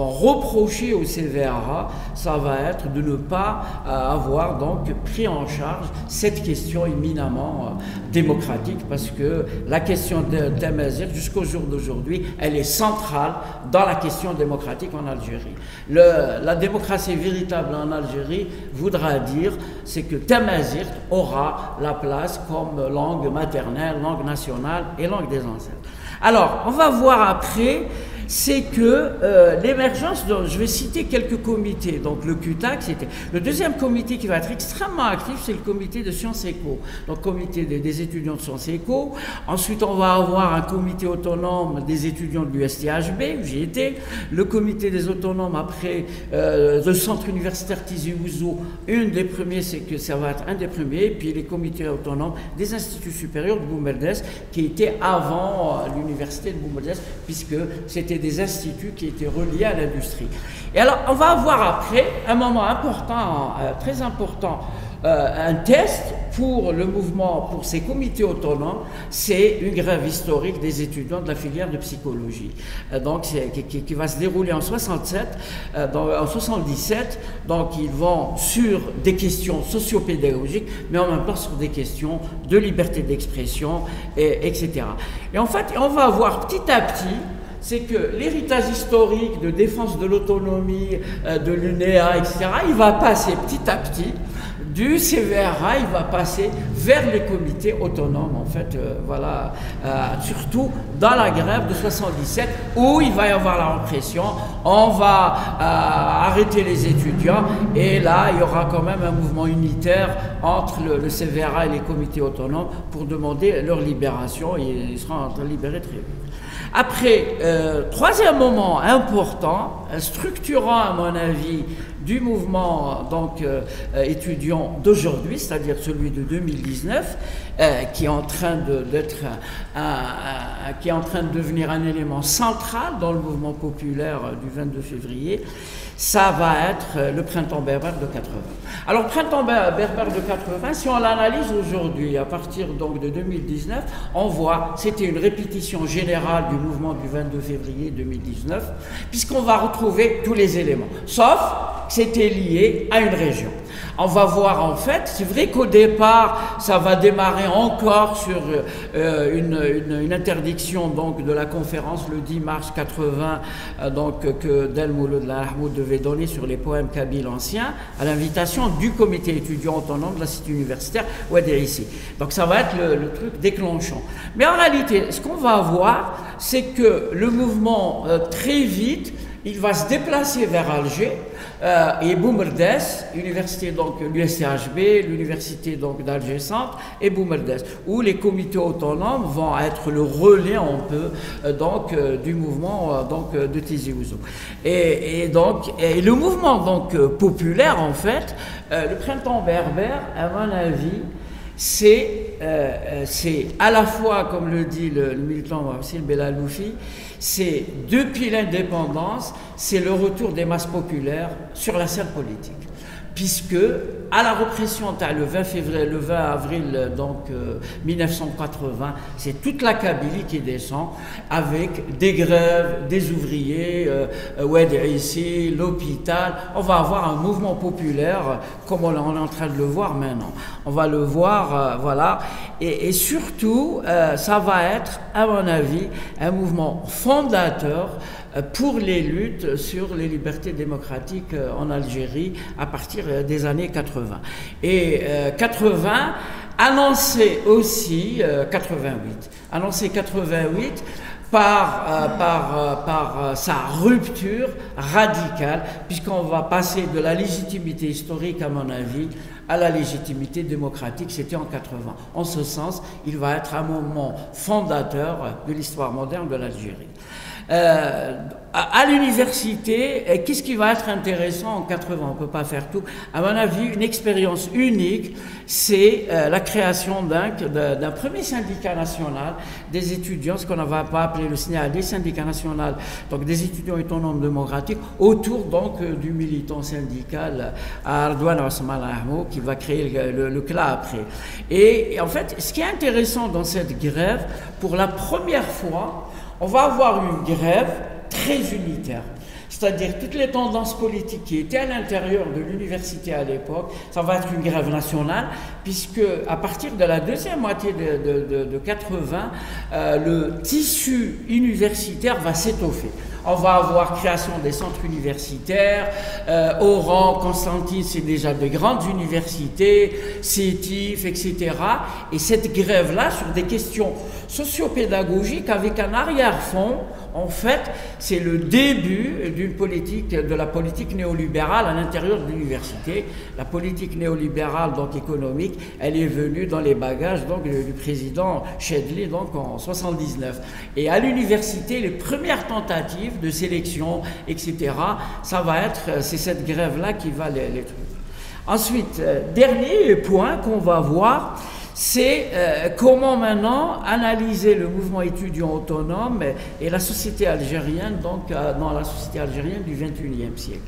reprocher au CVRA, ça va être de ne pas avoir donc pris en charge cette question éminemment démocratique, parce que la question de Tamazight jusqu'au jour d'aujourd'hui, elle est centrale dans la question démocratique en Algérie. La démocratie véritable en Algérie voudra dire, c'est que Tamazight aura la place comme langue maternelle, langue nationale et langue des ancêtres. Alors, on va voir après, c'est que l'émergence, je vais citer quelques comités. Donc le CUTAC, c'était le deuxième comité qui va être extrêmement actif, c'est le comité de Sciences Éco, donc comité des étudiants de Sciences Éco. Ensuite, on va avoir un comité autonome des étudiants de l'USTHB, où j'y étais, le comité des autonomes après le centre universitaire Tizi Ouzou, une des premiers, c'est que ça va être un des premiers, puis les comités autonomes des instituts supérieurs de Boumerdès, qui étaient avant l'université de Boumerdès, puisque c'était des instituts qui étaient reliés à l'industrie. Et alors, on va avoir après un moment important, très important, un test pour le mouvement, pour ces comités autonomes, c'est une grève historique des étudiants de la filière de psychologie. Donc, qui va se dérouler en 67, en 77. Donc, ils vont sur des questions socio-pédagogiques, mais en même temps sur des questions de liberté d'expression, etc. Et en fait, on va voir petit à petit, c'est que l'héritage historique de défense de l'autonomie, de l'UNEA, etc., il va passer petit à petit du CVRA, il va passer vers les comités autonomes, en fait, voilà, surtout dans la grève de 77, où il va y avoir la répression, on va arrêter les étudiants, et là, il y aura quand même un mouvement unitaire entre le CVRA et les comités autonomes pour demander leur libération, et ils seront libérés très vite. Après, troisième moment important, structurant à mon avis du mouvement donc étudiant d'aujourd'hui, c'est-à-dire celui de 2019, qui est en train de devenir un élément central dans le mouvement populaire du 22 février, ça va être le printemps berbère de 80. Alors, printemps berbère de 80, si on l'analyse aujourd'hui, à partir donc de 2019, on voit c'était une répétition générale du mouvement du 22 février 2019, puisqu'on va retrouver tous les éléments, sauf que c'était lié à une région. On va voir en fait, c'est vrai qu'au départ, ça va démarrer encore sur une interdiction donc de la conférence le 10 mars 80, donc que Del Mouloud Lahmoud devait donner sur les poèmes kabyles anciens, à l'invitation du comité étudiant autonome de l'Institut universitaire Ouadérissi. Donc ça va être le truc déclenchant. Mais en réalité, ce qu'on va voir, c'est que le mouvement très vite, il va se déplacer vers Alger et Boumerdès, université donc l'USTHB, l'université donc d'Alger Centre et Boumerdès, où les comités autonomes vont être le relais un peu donc du mouvement donc de Tizi Ouzou. Et le mouvement donc populaire en fait, le printemps berbère, à mon avis, c'est à la fois, comme le dit le militant Mouhsin Belaloufi, c'est depuis l'indépendance, c'est le retour des masses populaires sur la scène politique. Puisque à la répression, le 20 avril donc 1980, c'est toute la Kabylie qui descend avec des grèves, des ouvriers, ici, l'hôpital. On va avoir un mouvement populaire comme on est en train de le voir maintenant. On va le voir, voilà. Et surtout, ça va être, à mon avis, un mouvement fondateur pour les luttes sur les libertés démocratiques en Algérie à partir des années 80. Et 80 annoncé aussi 88. Annoncé 88 par sa rupture radicale, puisqu'on va passer de la légitimité historique, à mon avis, à la légitimité démocratique, c'était en 80. En ce sens, il va être un moment fondateur de l'histoire moderne de l'Algérie. À l'université, qu'est-ce qui va être intéressant en 80? On ne peut pas faire tout. À mon avis, une expérience unique, c'est la création d'un premier syndicat national des étudiants, ce qu'on va pas appeler le SNEA, des syndicats nationaux, donc des étudiants autonomes démocratiques, autour donc du militant syndical Ardouane Osman Ahmou, qui va créer le CLA après. Et en fait, ce qui est intéressant dans cette grève, pour la première fois, on va avoir une grève très unitaire. C'est-à-dire toutes les tendances politiques qui étaient à l'intérieur de l'université à l'époque, ça va être une grève nationale, puisque à partir de la deuxième moitié de 80, le tissu universitaire va s'étoffer. On va avoir création des centres universitaires, Oran, Constantine, c'est déjà de grandes universités, Sétif, etc. Et cette grève-là, sur des questions socio-pédagogiques, avec un arrière-fond, en fait, c'est le début de la politique néolibérale à l'intérieur de l'université. La politique néolibérale, donc économique, elle est venue dans les bagages donc, du président Chedli donc, en 79. Et à l'université, les premières tentatives de sélection, etc., c'est cette grève-là qui va les trucs. Ensuite, dernier point qu'on va voir, c'est comment maintenant analyser le mouvement étudiant autonome et la société algérienne, donc dans la société algérienne du XXIe siècle.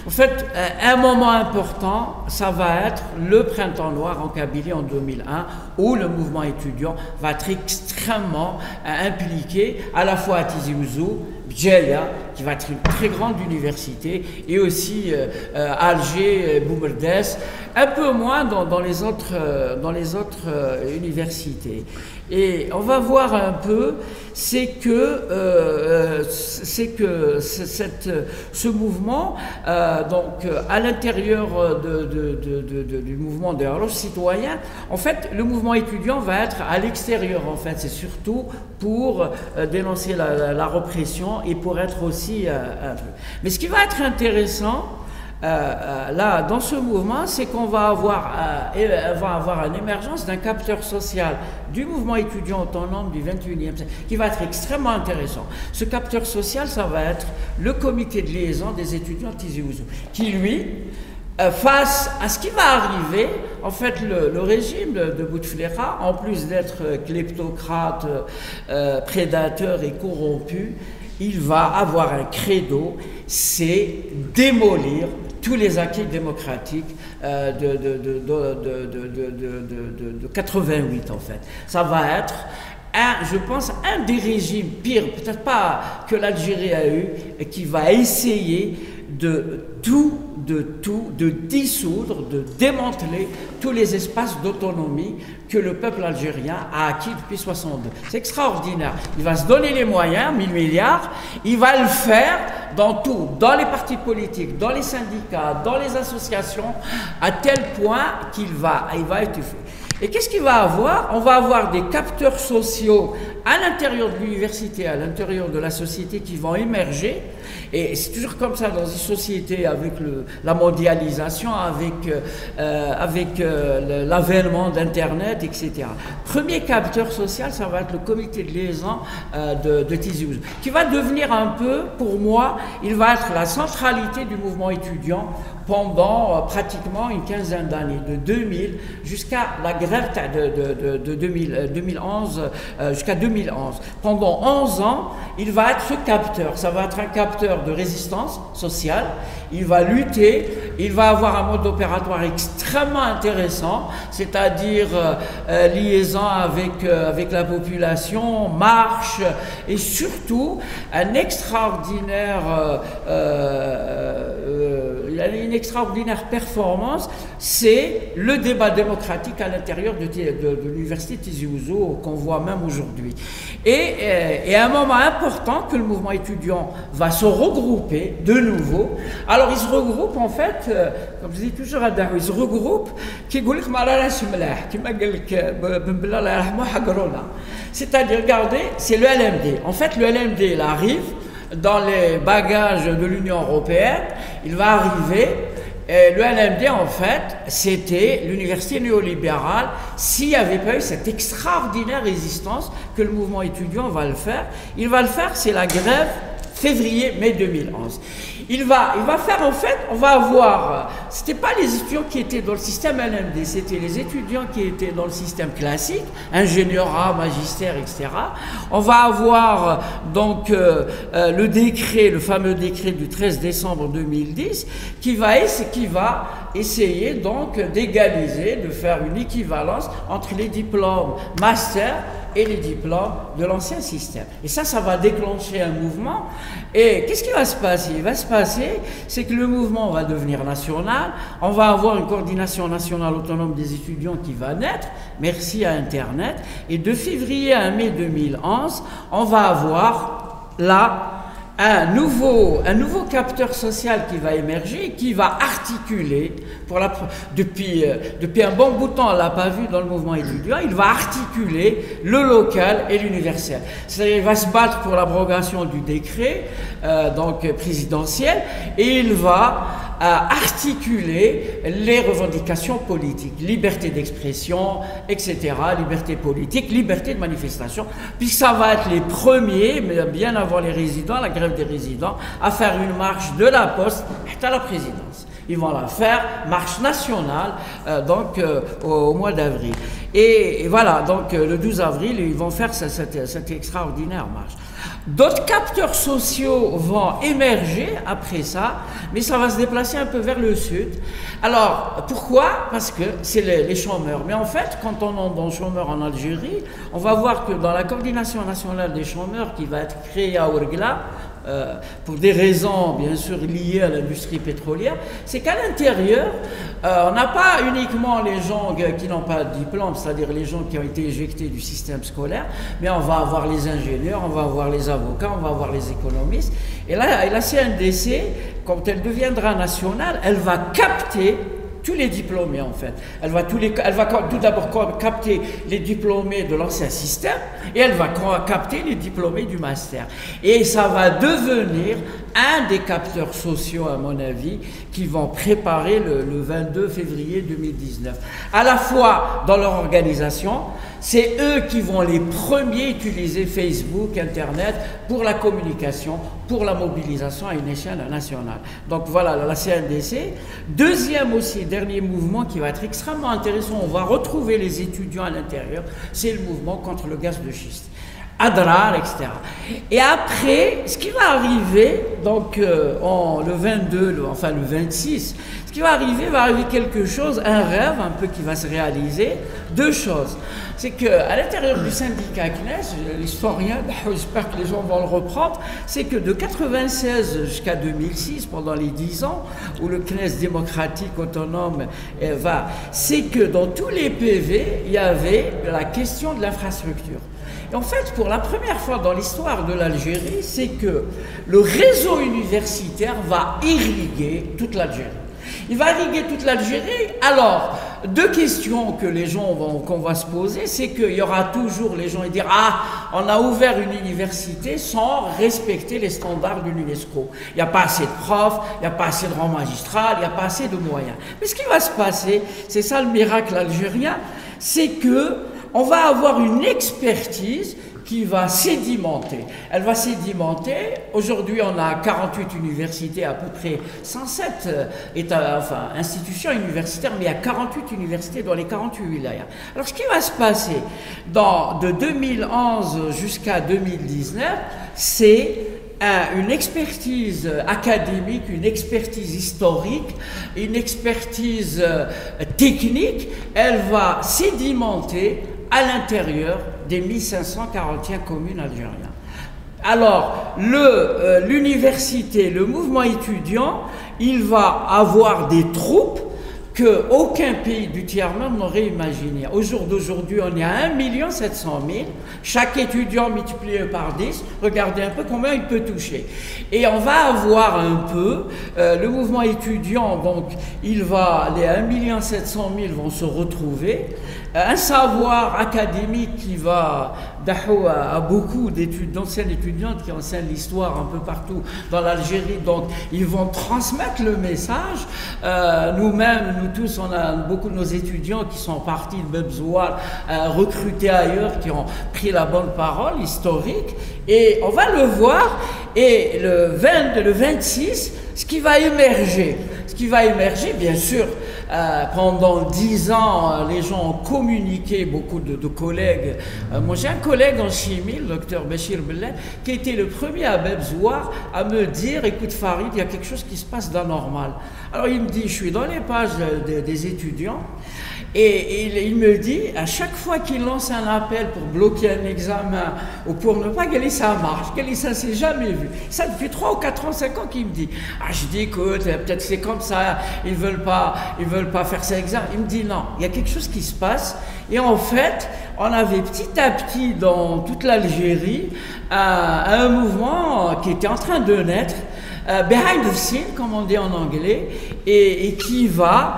En fait, un moment important, ça va être le printemps noir en Kabylie en 2001, où le mouvement étudiant va être extrêmement impliqué, à la fois à Tizi Ouzou, Djelia, qui va être une très grande université, et aussi Alger, Boumerdès, un peu moins dans les autres universités. Et on va voir un peu, c'est que ce mouvement, donc à l'intérieur du mouvement des recherches citoyens, en fait, le mouvement étudiant va être à l'extérieur. En fait, c'est surtout pour dénoncer la répression et pour être aussi un truc. Mais ce qui va être intéressant, là, dans ce mouvement, c'est qu'on va avoir une émergence d'un capteur social du mouvement étudiant autonome du XXIe siècle, qui va être extrêmement intéressant. Ce capteur social, ça va être le comité de liaison des étudiants Tizi Ouzou, qui lui, face à ce qui va arriver, en fait, le régime de Bouteflika, en plus d'être kleptocrate, prédateur et corrompu, il va avoir un credo, c'est démolir tous les acquis démocratiques de 88 en fait. Ça va être je pense, un des régimes pires, peut-être pas que l'Algérie a eu, et qui va essayer de dissoudre, de démanteler tous les espaces d'autonomie que le peuple algérien a acquis depuis 62. C'est extraordinaire. Il va se donner les moyens, 1000 milliards, il va le faire dans tout, dans les partis politiques, dans les syndicats, dans les associations, à tel point qu'il va étouffer. Et qu'est-ce qu'il va avoir? On va avoir des capteurs sociaux à l'intérieur de l'université, à l'intérieur de la société qui vont émerger. Et c'est toujours comme ça dans une société avec la mondialisation, avec l'avènement d'Internet, etc. Premier capteur social, ça va être le comité de liaison de Tizi Ouzou, qui va devenir un peu, pour moi, il va être la centralité du mouvement étudiant pendant pratiquement une quinzaine d'années, de 2000 jusqu'à la grève de 2011, jusqu'à 2011. Pendant 11 ans, il va être ce capteur. Ça va être un capteur de résistance sociale. Il va lutter, il va avoir un mode opératoire extrêmement intéressant, c'est-à-dire liaison avec la population, marche, et surtout une extraordinaire performance, c'est le débat démocratique à l'intérieur de l'université Tizi Ouzou qu'on voit même aujourd'hui. Et un moment important que le mouvement étudiant va se regrouper de nouveau. Alors ils se regroupent en fait, comme je dis toujours à Daou, ils se regroupent c'est-à-dire, regardez, c'est le LMD. En fait, le LMD, il arrive dans les bagages de l'Union européenne, il va arriver. Et le LMD, en fait, c'était l'université néolibérale. S'il n'y avait pas eu cette extraordinaire résistance que le mouvement étudiant va le faire, il va le faire, c'est la grève février-mai 2011. Il va faire, en fait, on va avoir, c'était pas les étudiants qui étaient dans le système LMD, c'était les étudiants qui étaient dans le système classique, ingénierat, magistère, etc. On va avoir donc le décret, le fameux décret du 13 décembre 2010, qui va essayer donc d'égaliser, de faire une équivalence entre les diplômes master et les diplômes de l'ancien système. Et ça va déclencher un mouvement. Et qu'est-ce qui va se passer? Il va se passer, c'est que le mouvement va devenir national, on va avoir une coordination nationale autonome des étudiants qui va naître, merci à Internet, et de février à mai 2011, on va avoir là un nouveau capteur social qui va émerger, qui va articuler, depuis un bon bout de temps, on ne l'a pas vu dans le mouvement étudiant, il va articuler le local et l'universel. C'est-à-dire il va se battre pour l'abrogation du décret donc présidentiel, et il va articuler les revendications politiques, liberté d'expression, etc., liberté politique, liberté de manifestation, puis ça va être les premiers, mais bien avant les résidents, la grève des résidents, à faire une marche de la Poste à la présidence. Ils vont la faire, marche nationale, au mois d'avril. Et voilà, donc le 12 avril, ils vont faire cette extraordinaire marche. D'autres capteurs sociaux vont émerger après ça, mais ça va se déplacer un peu vers le sud. Alors, pourquoi? Parce que c'est les chômeurs. Mais en fait, quand on est dans chômeurs en Algérie, on va voir que dans la coordination nationale des chômeurs qui va être créée à Ouargla, pour des raisons bien sûr liées à l'industrie pétrolière, c'est qu'à l'intérieur, on n'a pas uniquement les gens qui n'ont pas de diplôme, c'est-à-dire les gens qui ont été éjectés du système scolaire, mais on va avoir les ingénieurs, on va avoir les avocats, on va avoir les économistes. Et là, la CNDC, quand elle deviendra nationale, elle va capter tous les diplômés en fait. Elle va tout d'abord capter les diplômés de l'ancien système et elle va capter les diplômés du master. Et ça va devenir un des capteurs sociaux, à mon avis, qui vont préparer le 22 février 2019. À la fois dans leur organisation, c'est eux qui vont les premiers utiliser Facebook, Internet pour la communication, pour la mobilisation à une échelle nationale. Donc voilà, la CNDC. Deuxième aussi, dernier mouvement qui va être extrêmement intéressant, on va retrouver les étudiants à l'intérieur, c'est le mouvement contre le gaz de schiste. Adrar, etc. Et après, ce qui va arriver, donc le 22, le 26, ce qui va arriver quelque chose, un rêve un peu qui va se réaliser, deux choses. C'est qu'à l'intérieur du syndicat CNES, l'historien, j'espère que les gens vont le reprendre, c'est que de 1996 jusqu'à 2006, pendant les 10 ans, où le CNES démocratique autonome c'est que dans tous les PV, il y avait la question de l'infrastructure. Et en fait, pour la première fois dans l'histoire de l'Algérie, c'est que le réseau universitaire va irriguer toute l'Algérie. Il va irriguer toute l'Algérie. Alors, deux questions que les gens qu'on va se poser, c'est qu'il y aura toujours les gens qui dire « Ah, on a ouvert une université sans respecter les standards de l'UNESCO. Il n'y a pas assez de profs, il n'y a pas assez de rangs magistrats, il n'y a pas assez de moyens. » Mais ce qui va se passer, c'est ça le miracle algérien, c'est que on va avoir une expertise qui va sédimenter. Elle va sédimenter. Aujourd'hui, on a 48 universités, à peu près 107 institutions universitaires, mais il y a 48 universités dans les 48 wilayas. Alors, ce qui va se passer de 2011 jusqu'à 2019, c'est une expertise académique, une expertise historique, une expertise technique. Elle va sédimenter à l'intérieur des 1541 communes algériennes. Alors, l'université, le mouvement étudiant, il va avoir des troupes qu'aucun pays du tiers-monde n'aurait imaginé. Au jour d'aujourd'hui, on est à 1 700 000. Chaque étudiant multiplié par 10, regardez un peu combien il peut toucher. Et on va avoir un peu, le mouvement étudiant, donc les 1 700 000 vont se retrouver, un savoir académique qui va Dahou a beaucoup d'anciennes étudiantes qui enseignent l'histoire un peu partout dans l'Algérie, donc ils vont transmettre le message. Nous-mêmes, nous tous, on a beaucoup de nos étudiants qui sont partis de Bebzouar, recrutés ailleurs, qui ont pris la bonne parole historique, et on va le voir. Et le 26, ce qui va émerger, bien sûr, pendant 10 ans, les gens ont communiqué, beaucoup de collègues. Moi, j'ai un collègue en chimie, le docteur Béchir Bellet, qui a été le premier à Bebzouar à me dire, écoute Farid, il y a quelque chose qui se passe d'anormal. Alors il me dit, je suis dans les pages des étudiants, et il me dit, à chaque fois qu'il lance un appel pour bloquer un examen ou pour ne pas gagner, ça marche. Ça ne s'est jamais vu. Ça depuis 3 ou 4 ans, 5 ans qu'il me dit. Ah, je dis, écoute, peut-être c'est comme ça, ils veulent pas faire ces examens. Il me dit, non, il y a quelque chose qui se passe. Et en fait, on avait petit à petit dans toute l'Algérie un mouvement qui était en train de naître, behind the scene, comme on dit en anglais, et qui va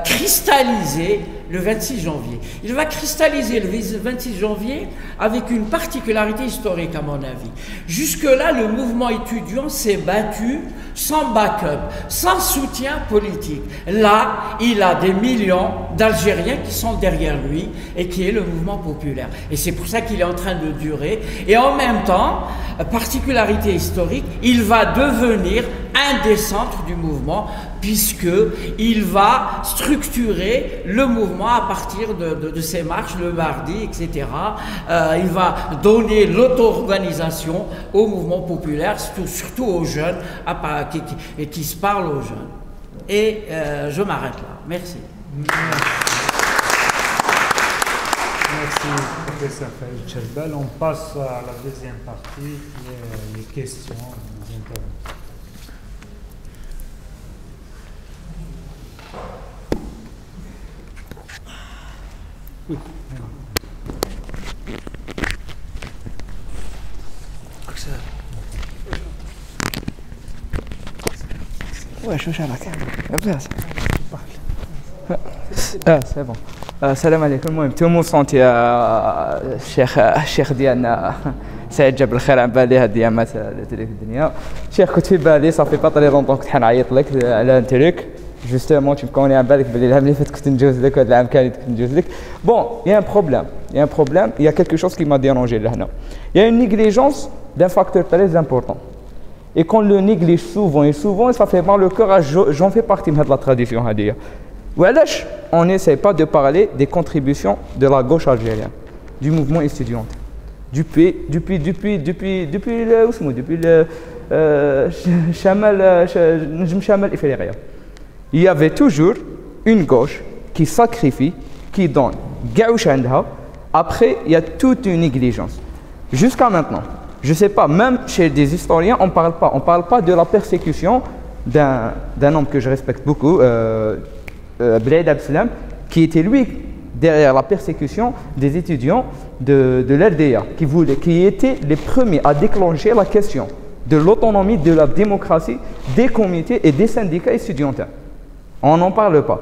cristalliser le 26 janvier. Il va cristalliser le 26 janvier avec une particularité historique, à mon avis. Jusque-là, le mouvement étudiant s'est battu sans backup, sans soutien politique. Là, il a des millions d'Algériens qui sont derrière lui et qui est le mouvement populaire. Et c'est pour ça qu'il est en train de durer. Et en même temps, particularité historique, il va devenir un des centres du mouvement, puisqu'il va structurer le mouvement à partir de ces marches le mardi, etc. Il va donner l'auto-organisation au mouvement populaire, surtout aux jeunes, qui se parlent aux jeunes. Et je m'arrête là. Merci. Merci, professeur Farid Charbel. On passe à la deuxième partie, les questions, les interventions. Oui. واش راك لاباس سي بون السلام عليكم. المهم تومو سونتي الشيخ ديالنا سعيد جاب الخير عن بالي هاد الايامات تلك الدنيا. شيخ كنت في بالي صافي با طري لونطون كنت حنعيط لك على ان تريك جوستومون تيبقاوني على بالك بلي العام اللي فات كنت نجوز لك وهذا العام كامل كنت نجوز لك. بون يا ان بروبليم il y a quelque chose qui m'a dérangé là. Il y a une négligence d'un facteur très important. Et qu'on le néglige souvent et souvent, ça fait mal le cœur. J'en fais partie de la tradition. On n'essaie pas de parler des contributions de la gauche algérienne, du mouvement étudiant. Depuis le Chamal Ifriqiya. Il y avait toujours une gauche qui sacrifie, qui donne. Après, il y a toute une négligence. Jusqu'à maintenant. Je ne sais pas, même chez des historiens, on ne parle pas de la persécution d'un homme que je respecte beaucoup, Blaid Absalam, qui était lui derrière la persécution des étudiants de l'RDA, qui étaient les premiers à déclencher la question de l'autonomie, de la démocratie, des comités et des syndicats étudiantins. On n'en parle pas.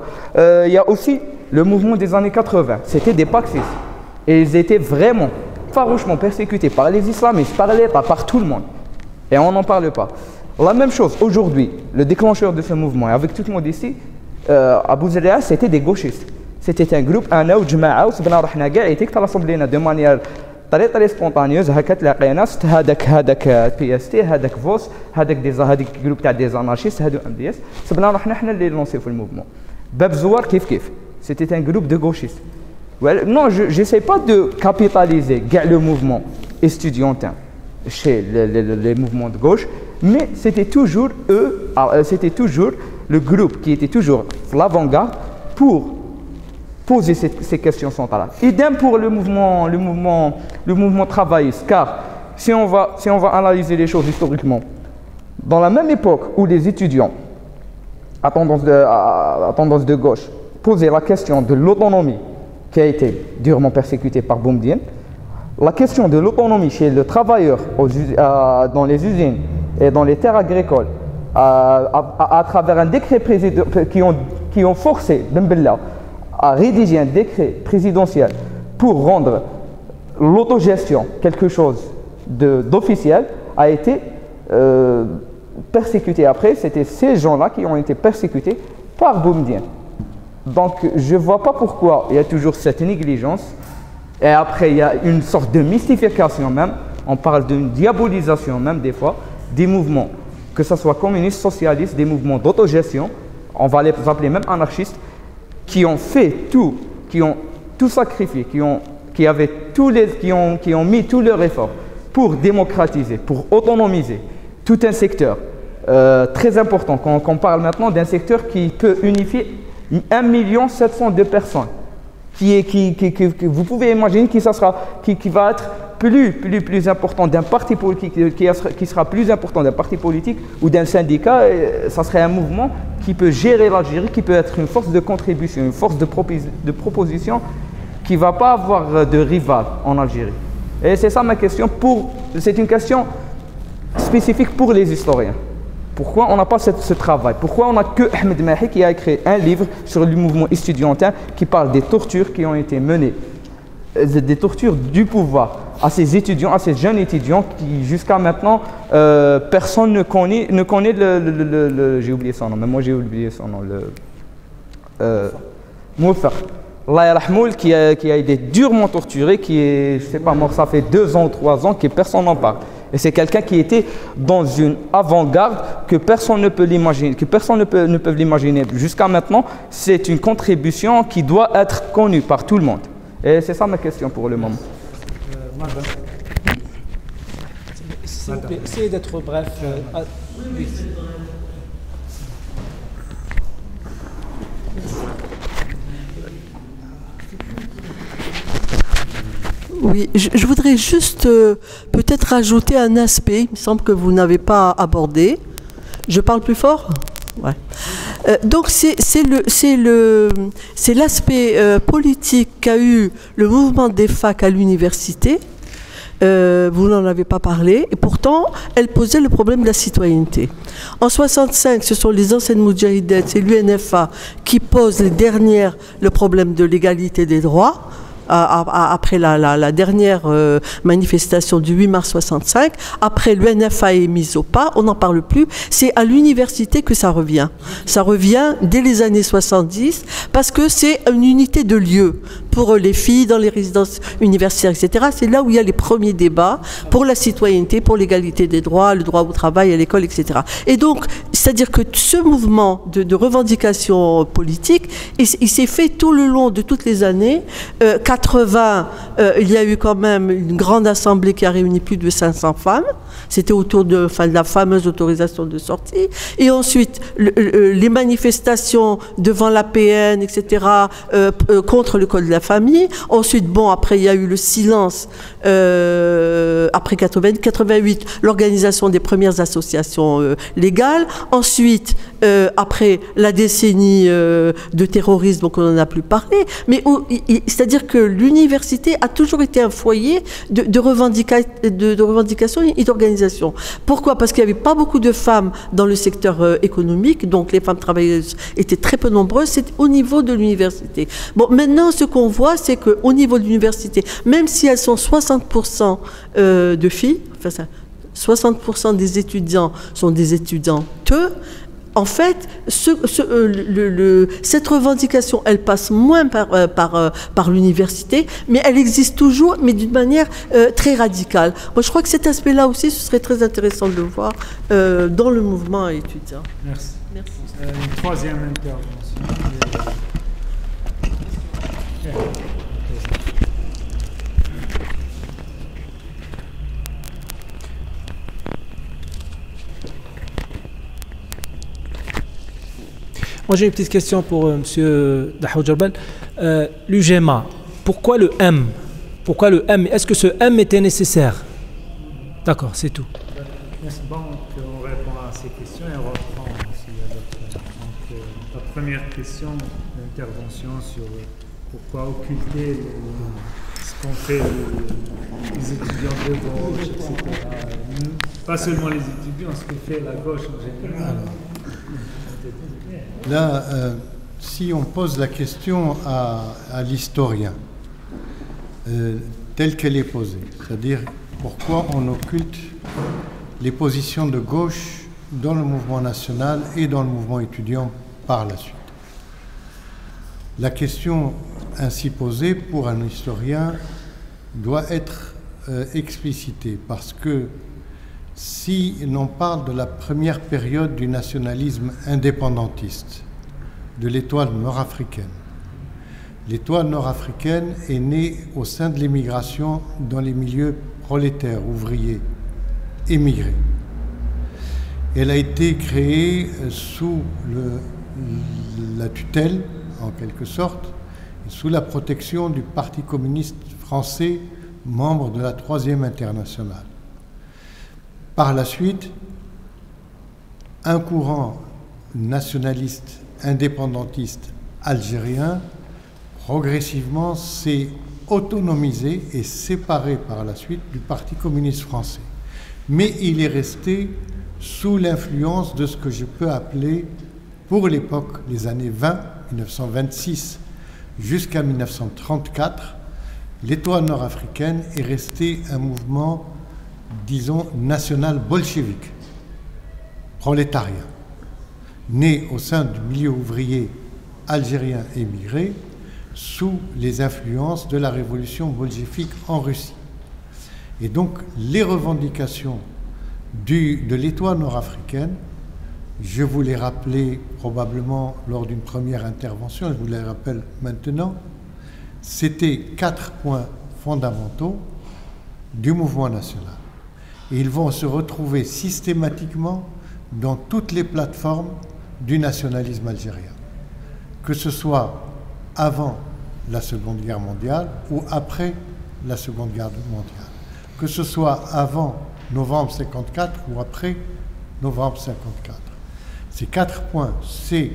Il y a aussi le mouvement des années 80, c'était des paxistes. Et ils étaient vraiment farouchement persécutés par les islamistes, par l'État, par tout le monde. Et on n'en parle pas. La même chose, aujourd'hui, le déclencheur de ce mouvement, et avec tout le monde ici, Abou Zerria, c'était des gauchistes. C'était un groupe, un ou jma'a, ou sabna rahna kاع يتيك تراسمبلينا de manière très spontanéeuse. هكا تلاقينا هذاك بي اس تي، هذاك فوس، هذاك جروب تاع دي زانارشيست، هادو ام دي اس، سبنا رحنا حنا اللي لونسيو في الموفمون. باب زوار كيف c'était un groupe de gauchistes. Well, non, je n'essaie pas de capitaliser le mouvement estudiantin chez les mouvements de gauche, mais c'était toujours eux, c'était toujours le groupe qui était toujours l'avant-garde pour poser ces questions centrales. Idem pour le mouvement travailliste, car si on va analyser les choses historiquement, dans la même époque où les étudiants à tendance de gauche posaient la question de l'autonomie qui a été durement persécuté par Boumediene, la question de l'autonomie chez le travailleur dans les usines et dans les terres agricoles, à travers un décret qui ont forcé Ben Bella à rédiger un décret présidentiel pour rendre l'autogestion, quelque chose d'officiel, a été persécuté. Après, c'était ces gens-là qui ont été persécutés par Boumediene. Donc, je ne vois pas pourquoi il y a toujours cette négligence. Et après, il y a une sorte de mystification même. On parle d'une diabolisation même des fois, des mouvements, que ce soit communistes, socialistes, des mouvements d'autogestion, on va les appeler même anarchistes, qui ont fait tout, qui ont tout sacrifié, qui ont mis tous leurs efforts pour démocratiser, pour autonomiser tout un secteur très important. Quand on parle maintenant d'un secteur qui peut unifier 1 700 000 personnes, vous pouvez imaginer qui va être plus important d'un parti politique, qui sera plus important d'un parti politique ou d'un syndicat. Ça serait un mouvement qui peut gérer l'Algérie, qui peut être une force de contribution, une force de proposition, qui ne va pas avoir de rival en Algérie. Et c'est ça ma question. C'est une question spécifique pour les historiens. Pourquoi on n'a pas ce travail? Pourquoi on n'a que Ahmed Mahi qui a écrit un livre sur le mouvement estudiantin qui parle des tortures qui ont été menées, des tortures du pouvoir à ces étudiants, à ces jeunes étudiants qui jusqu'à maintenant personne ne connaît j'ai oublié son nom, mais moi j'ai oublié son nom, Mouffar, Allah yarahmoul, qui a été durement torturé, qui est, je sais pas, mort ça fait 2 ans, 3 ans, que personne n'en parle. Et c'est quelqu'un qui était dans une avant-garde que personne ne peut l'imaginer, ne peut l'imaginer. Jusqu'à maintenant, c'est une contribution qui doit être connue par tout le monde. Et c'est ça ma question pour le moment. Madame. S'il vous plaît, essayez d'être bref. Oui. Oui, je voudrais juste peut-être rajouter un aspect, il me semble que vous n'avez pas abordé. Je parle plus fort ? Ouais. Donc c'est l'aspect politique qu'a eu le mouvement des facs à l'université. Vous n'en avez pas parlé, et pourtant, elle posait le problème de la citoyenneté. En 65, ce sont les anciennes Moudjahidettes, c'est l'UNFA qui pose le problème de l'égalité des droits. Après la dernière manifestation du 8 mars 65, après l'UNFA est mise au pas, on n'en parle plus, c'est à l'université que ça revient. Ça revient dès les années 70, parce que c'est une unité de lieu pour les filles dans les résidences universitaires, etc. C'est là où il y a les premiers débats pour la citoyenneté, pour l'égalité des droits, le droit au travail, à l'école, etc. Et donc, c'est-à-dire que ce mouvement de revendication politique, il s'est fait tout le long de toutes les années. 80, il y a eu quand même une grande assemblée qui a réuni plus de 500 femmes. C'était autour de la fameuse autorisation de sortie. Et ensuite, les manifestations devant l'APN, etc., contre le code de la famille. Ensuite, bon, après, il y a eu le silence, après 88, l'organisation des premières associations légales. Ensuite, après la décennie de terrorisme, donc on n'en a plus parlé. Mais c'est-à-dire que l'université a toujours été un foyer de revendication et d'organisation. Pourquoi? Parce qu'il n'y avait pas beaucoup de femmes dans le secteur économique, donc les femmes travailleuses étaient très peu nombreuses, c'est au niveau de l'université. Bon, maintenant, ce qu'on voit, c'est qu'au niveau de l'université, même si elles sont 60% de filles, enfin, 60% des étudiants sont des étudiantes, en fait, cette revendication, elle passe moins par l'université, mais elle existe toujours, mais d'une manière très radicale. Moi, je crois que cet aspect-là aussi, ce serait très intéressant de le voir dans le mouvement étudiant. Merci. Merci. Une troisième intervention. Moi, j'ai une petite question pour M. Dahoud Jerbel. L'UGMA, pourquoi le M? Pourquoi le M? Est-ce que ce M était nécessaire? D'accord, c'est tout. Merci. Bon, on répond à ces questions et on reprend s'il y a d'autres. Donc, la première question, l'intervention sur pourquoi occulter ce qu'ont fait les étudiants de gauche, etc. Pas seulement les étudiants, ce que fait la gauche en général. Là, si on pose la question à l'historien, telle qu'elle est posée, c'est-à-dire pourquoi on occulte les positions de gauche dans le mouvement national et dans le mouvement étudiant par la suite. La question ainsi posée pour un historien doit être explicitée parce que si l'on parle de la première période du nationalisme indépendantiste, de l'étoile nord-africaine, l'étoile nord-africaine est née au sein de l'émigration dans les milieux prolétaires, ouvriers, émigrés. Elle a été créée sous la tutelle, en quelque sorte, et sous la protection du Parti communiste français, membre de la Troisième Internationale. Par la suite, un courant nationaliste indépendantiste algérien progressivement s'est autonomisé et séparé par la suite du Parti communiste français. Mais il est resté sous l'influence de ce que je peux appeler, pour l'époque, les années 20, 1926 jusqu'à 1934, l'étoile nord-africaine est restée un mouvement, disons, national bolchevique, prolétarien, né au sein du milieu ouvrier algérien émigré sous les influences de la révolution bolchevique en Russie. Et donc les revendications de l'étoile nord-africaine, je vous les rappelais probablement lors d'une première intervention, je vous les rappelle maintenant, c'était 4 points fondamentaux du mouvement national. Et ils vont se retrouver systématiquement dans toutes les plateformes du nationalisme algérien, que ce soit avant la Seconde Guerre mondiale ou après la Seconde Guerre mondiale, que ce soit avant novembre 54 ou après novembre 54. Ces 4 points, c'est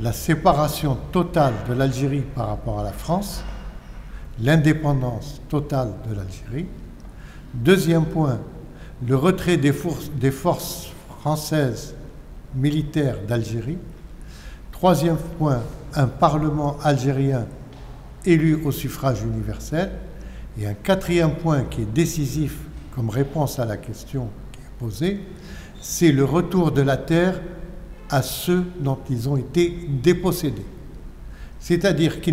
la séparation totale de l'Algérie par rapport à la France, l'indépendance totale de l'Algérie. Deuxième point, le retrait des forces françaises militaires d'Algérie. Troisième point, un parlement algérien élu au suffrage universel. Et un quatrième point qui est décisif comme réponse à la question qui est posée, c'est le retour de la terre à ceux dont ils ont été dépossédés. C'est-à-dire que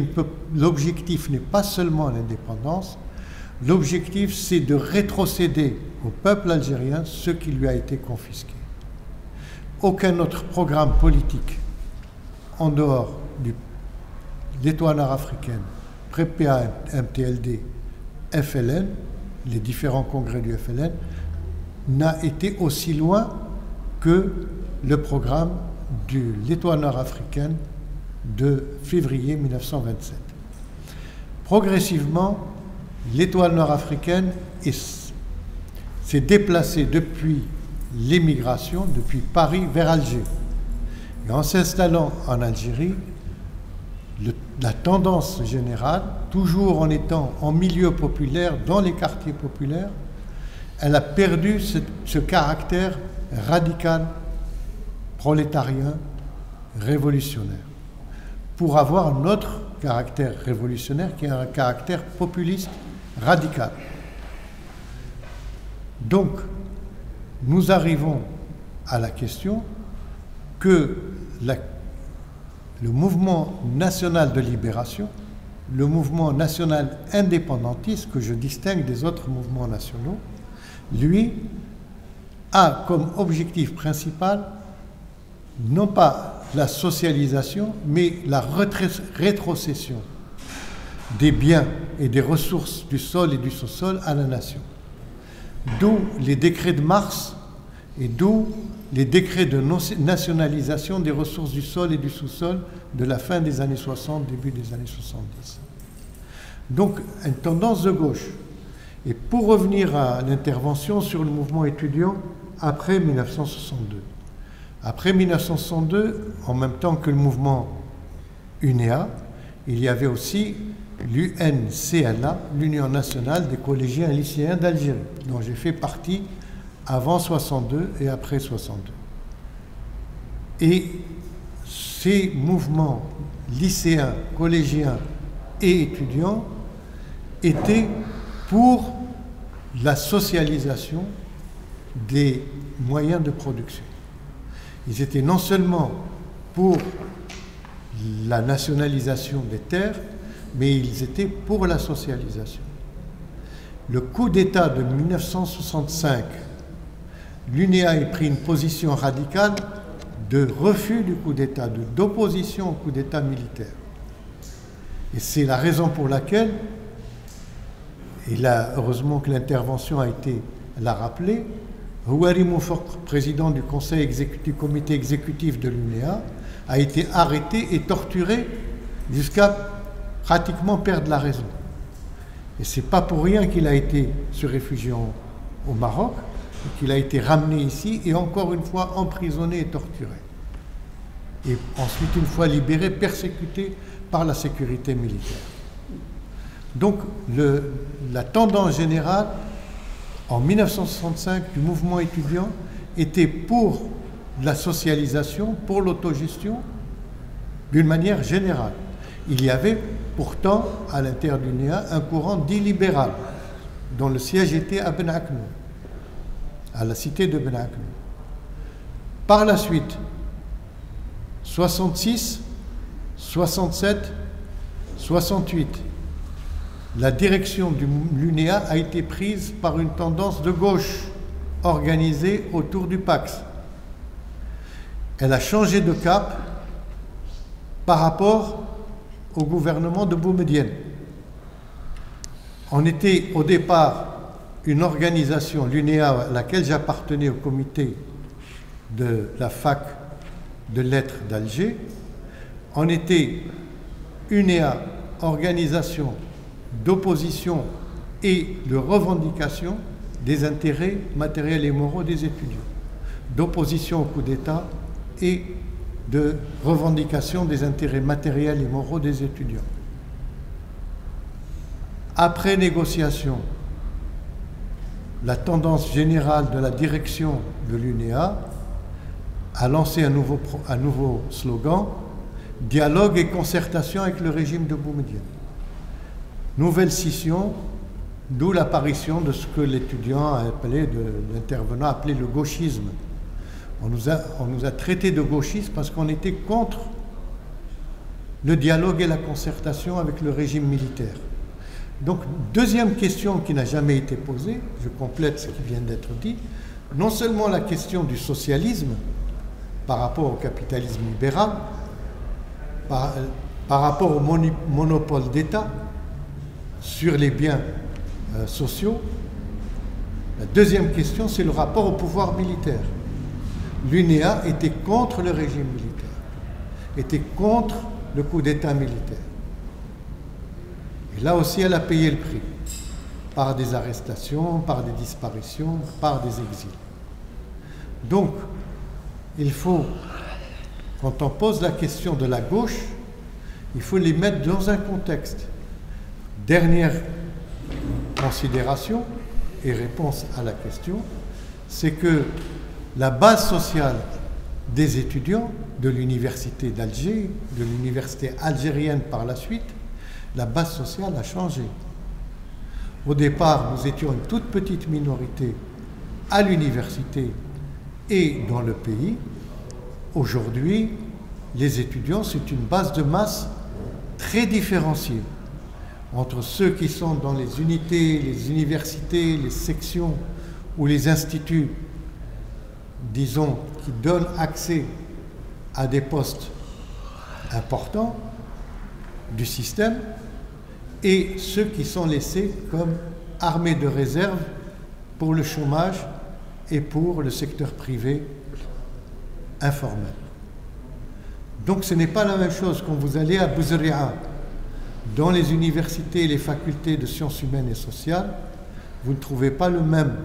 l'objectif n'est pas seulement l'indépendance, l'objectif c'est de rétrocéder au peuple algérien ce qui lui a été confisqué. Aucun autre programme politique en dehors de l'étoile nord-africaine, PREPA, MTLD, FLN, les différents congrès du FLN, n'a été aussi loin que le programme de l'étoile nord-africaine de février 1927. Progressivement, l'étoile nord-africaine s'est déplacée depuis l'émigration, depuis Paris vers Alger. Et en s'installant en Algérie, la tendance générale, toujours en étant en milieu populaire, dans les quartiers populaires, elle a perdu ce caractère radical, prolétarien, révolutionnaire, pour avoir un autre caractère révolutionnaire qui est un caractère populiste radical. Donc, nous arrivons à la question que le mouvement national de libération, le mouvement national indépendantiste, que je distingue des autres mouvements nationaux, lui, a comme objectif principal non pas la socialisation, mais la rétrocession des biens et des ressources du sol et du sous-sol à la nation. D'où les décrets de mars et d'où les décrets de nationalisation des ressources du sol et du sous-sol de la fin des années 60, début des années 70. Donc, une tendance de gauche. Et pour revenir à l'intervention sur le mouvement étudiant après 1962. Après 1962, en même temps que le mouvement UNEA, il y avait aussi l'UNCLA, l'Union nationale des collégiens et lycéens d'Algérie, dont j'ai fait partie avant 62 et après 62. Et ces mouvements lycéens, collégiens et étudiants étaient pour la socialisation des moyens de production. Ils étaient non seulement pour la nationalisation des terres, mais ils étaient pour la socialisation. Le coup d'État de 1965, l'UNEA a pris une position radicale de refus du coup d'État, d'opposition au coup d'État militaire. Et c'est la raison pour laquelle, et là, heureusement que l'intervention l'a rappelé, Houari Moufok, président du comité exécutif de l'UNEA, a été arrêté et torturé jusqu'à pratiquement perdre la raison. Et ce n'est pas pour rien qu'il a été se réfugié au Maroc, qu'il a été ramené ici et encore une fois emprisonné et torturé. Et ensuite, une fois libéré, persécuté par la sécurité militaire. Donc, la tendance générale, en 1965, du mouvement étudiant était pour la socialisation, pour l'autogestion, d'une manière générale. Il y avait pourtant, à l'intérieur de l'UNEA, un courant dit libéral, dont le siège était à Ben Aknou, à la cité de Ben Aknou. Par la suite, 66, 67, 68, la direction de l'UNEA a été prise par une tendance de gauche organisée autour du Pax. Elle a changé de cap par rapport au gouvernement de Boumedienne. On était au départ une organisation, l'UNEA, à laquelle j'appartenais au comité de la fac de lettres d'Alger. On était UNEA, organisation d'opposition et de revendication des intérêts matériels et moraux des étudiants, d'opposition au coup d'État et de revendication des intérêts matériels et moraux des étudiants. Après négociation, la tendance générale de la direction de l'UNEA a lancé un nouveau slogan, dialogue et concertation avec le régime de Boumedienne. Nouvelle scission, d'où l'apparition de ce que l'étudiant a appelé, l'intervenant a appelé le gauchisme. On nous a traités de gauchistes parce qu'on était contre le dialogue et la concertation avec le régime militaire. Donc, deuxième question qui n'a jamais été posée, je complète ce qui vient d'être dit, non seulement la question du socialisme par rapport au capitalisme libéral, par rapport au monopole d'État sur les biens sociaux. La deuxième question, c'est le rapport au pouvoir militaire. L'UNEA était contre le régime militaire, était contre le coup d'État militaire. Et là aussi, elle a payé le prix, par des arrestations, par des disparitions, par des exils. Donc, il faut, quand on pose la question de la gauche, il faut les mettre dans un contexte. Dernière considération et réponse à la question, c'est que la base sociale des étudiants de l'université d'Alger, de l'université algérienne par la suite, la base sociale a changé. Au départ, nous étions une toute petite minorité à l'université et dans le pays. Aujourd'hui, les étudiants, c'est une base de masse très différenciée entre ceux qui sont dans les unités, les universités, les sections ou les instituts, disons, qui donnent accès à des postes importants du système, et ceux qui sont laissés comme armée de réserve pour le chômage et pour le secteur privé informel. Donc ce n'est pas la même chose quand vous allez à Bouzria, dans les universités et les facultés de sciences humaines et sociales, vous ne trouvez pas le même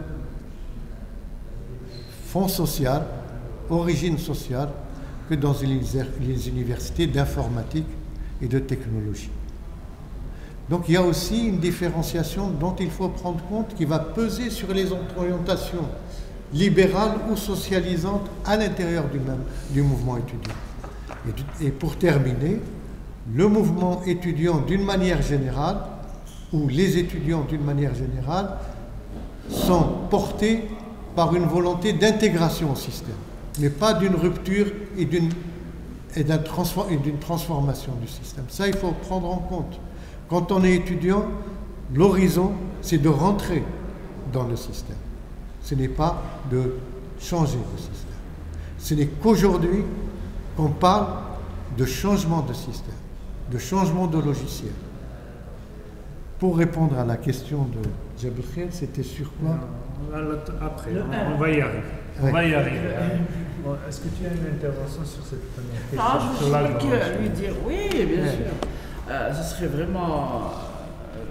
fond social, origine sociale, que dans les universités d'informatique et de technologie. Donc il y a aussi une différenciation dont il faut prendre compte qui va peser sur les orientations libérales ou socialisantes à l'intérieur du mouvement étudiant. Et pour terminer, le mouvement étudiant d'une manière générale où les étudiants, d'une manière générale, sont portés par une volonté d'intégration au système, mais pas d'une rupture et d'une transformation du système. Ça, il faut prendre en compte. Quand on est étudiant, l'horizon, c'est de rentrer dans le système. Ce n'est pas de changer le système. Ce n'est qu'aujourd'hui qu'on parle de changement de système, de changement de logiciel. Pour répondre à la question de Jebel Khair, c'était sur quoi? Après, on va y arriver. On va y arriver. Est-ce que tu as une intervention sur cette première question? Non, je ne sais pas lui dire oui, bien sûr. Ce serait vraiment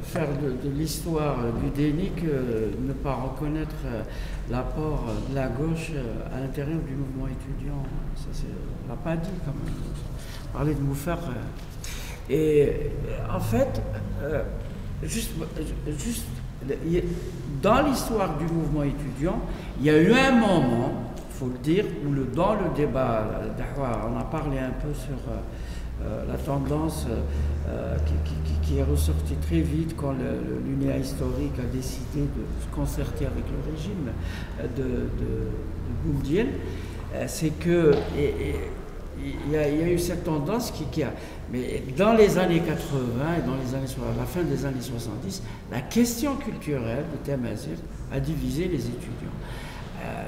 faire de l'histoire du déni que ne pas reconnaître l'apport de la gauche à l'intérieur du mouvement étudiant. Ça, on ne l'a pas dit quand même. Parler de Moufar. Et en fait, juste dans l'histoire du mouvement étudiant, il y a eu un moment, il faut le dire, où dans le débat, on a parlé un peu sur la tendance qui est ressortie très vite quand l'UNEA historique a décidé de se concerter avec le régime de Boumediene, c'est que il y a eu cette tendance qui a... Mais dans les années 80 et dans la fin des années 70, la question culturelle de Tamazight a divisé les étudiants.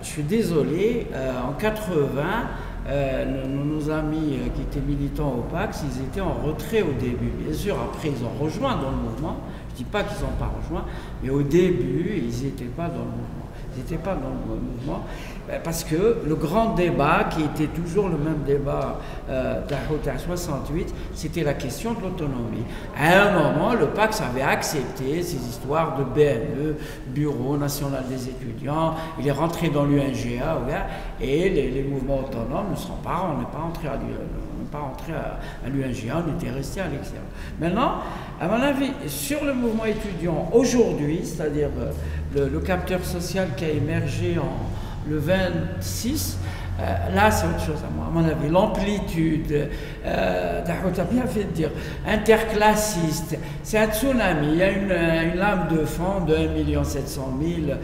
Je suis désolé, en 80, nos amis qui étaient militants au PAX, ils étaient en retrait au début. Bien sûr, après, ils ont rejoint dans le mouvement. Je ne dis pas qu'ils n'ont pas rejoint, mais au début, ils n'étaient pas dans le mouvement. Ils n'étaient pas dans le mouvement parce que le grand débat, qui était toujours le même débat d'Ahouta 68, c'était la question de l'autonomie. À un moment, le PAX avait accepté ces histoires de BNE, Bureau National des étudiants. Il est rentré dans l'UNGA, et les mouvements autonomes ne sont pas, on n'est pas rentré à l'UNGA, on était resté à l'extérieur. Maintenant, à mon avis, sur le mouvement étudiant aujourd'hui, c'est-à-dire le capteur social qui a émergé le 26, là c'est autre chose à mon avis. L'amplitude, Dahout a bien fait de dire, interclassiste, c'est un tsunami. Il y a une lame de fond de 1 700 000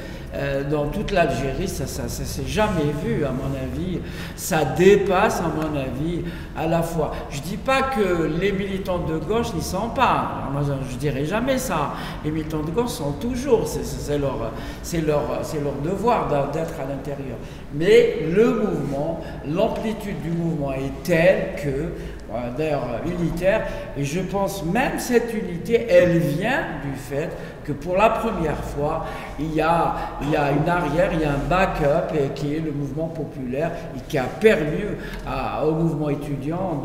dans toute l'Algérie, ça s'est jamais vu à mon avis. Ça dépasse à mon avis à la fois. Je dis pas que les militants de gauche n'y sont pas. Moi, je dirais jamais ça. Les militants de gauche sont toujours, c'est leur devoir d'être à l'intérieur. Mais le mouvement, l'amplitude du mouvement est telle que, d'ailleurs unitaire, et je pense même cette unité, elle vient du fait que pour la première fois, il y a une arrière, il y a un backup qui est le mouvement populaire et qui a permis au mouvement étudiant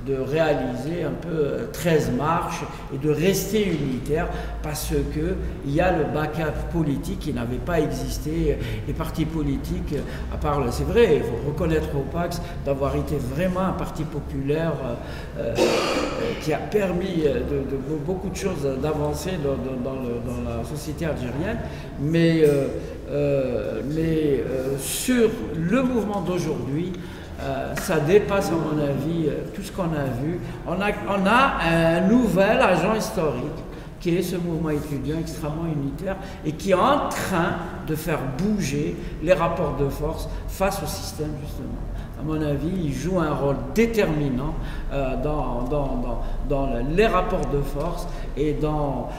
de réaliser un peu 13 marches et de rester unitaire parce qu'il y a le backup politique qui n'avait pas existé. Les partis politiques, à part, c'est vrai, il faut reconnaître au PAX d'avoir été vraiment un parti populaire qui a permis de beaucoup de choses d'avancer dans la société algérienne, mais sur le mouvement d'aujourd'hui, ça dépasse à mon avis tout ce qu'on a vu. On a un nouvel agent historique qui est ce mouvement étudiant extrêmement unitaire et qui est en train de faire bouger les rapports de force face au système justement. À mon avis, il joue un rôle déterminant dans les rapports de force et dans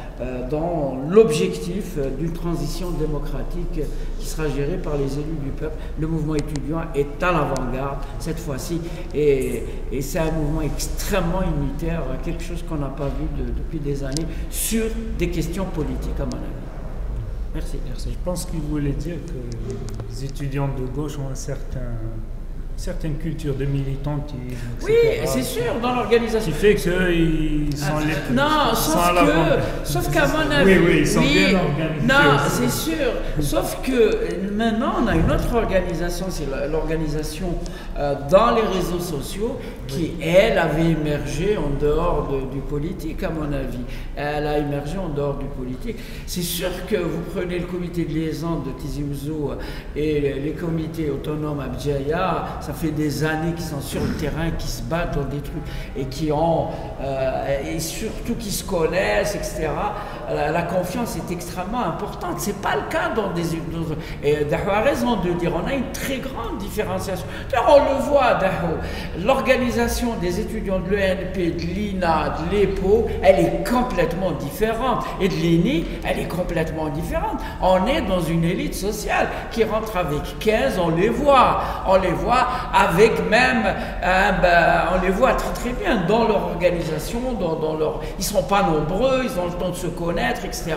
l'objectif d'une transition démocratique qui sera gérée par les élus du peuple. Le mouvement étudiant est à l'avant-garde cette fois-ci et c'est un mouvement extrêmement unitaire, quelque chose qu'on n'a pas vu depuis des années sur des questions politiques à mon avis. Merci. Je pense qu'il voulait dire que les étudiants de gauche ont certaines cultures de militantisme, etc. Oui, c'est sûr, dans l'organisation. Qui fait qu'ils sont les plus... Non, sauf qu'à mon avis... Oui, ils sont bien organisés. Non, c'est sûr. Sauf que maintenant, on a une autre organisation, c'est l'organisation dans les réseaux sociaux qui, elle, avait émergé en dehors du politique, à mon avis. Elle a émergé en dehors du politique. C'est sûr que vous prenez le comité de liaison de Tizi Ouzou et les comités autonomes à Bdjaya, ça fait des années qu'ils sont sur le terrain, qui se battent dans des trucs et qui ont, et surtout qui se connaissent, etc. La confiance est extrêmement importante. C'est pas le cas dans des... Et Dahou a raison de dire, on a une très grande différenciation. D'ailleurs, on le voit, Dahou, l'organisation des étudiants de l'ENP, de l'INA, de l'EPO, elle est complètement différente. Et de l'INI, elle est complètement différente. On est dans une élite sociale qui rentre avec 15, on les voit avec même, on les voit très très bien dans leur organisation, ils sont pas nombreux, ils ont le temps de se connaître, etc.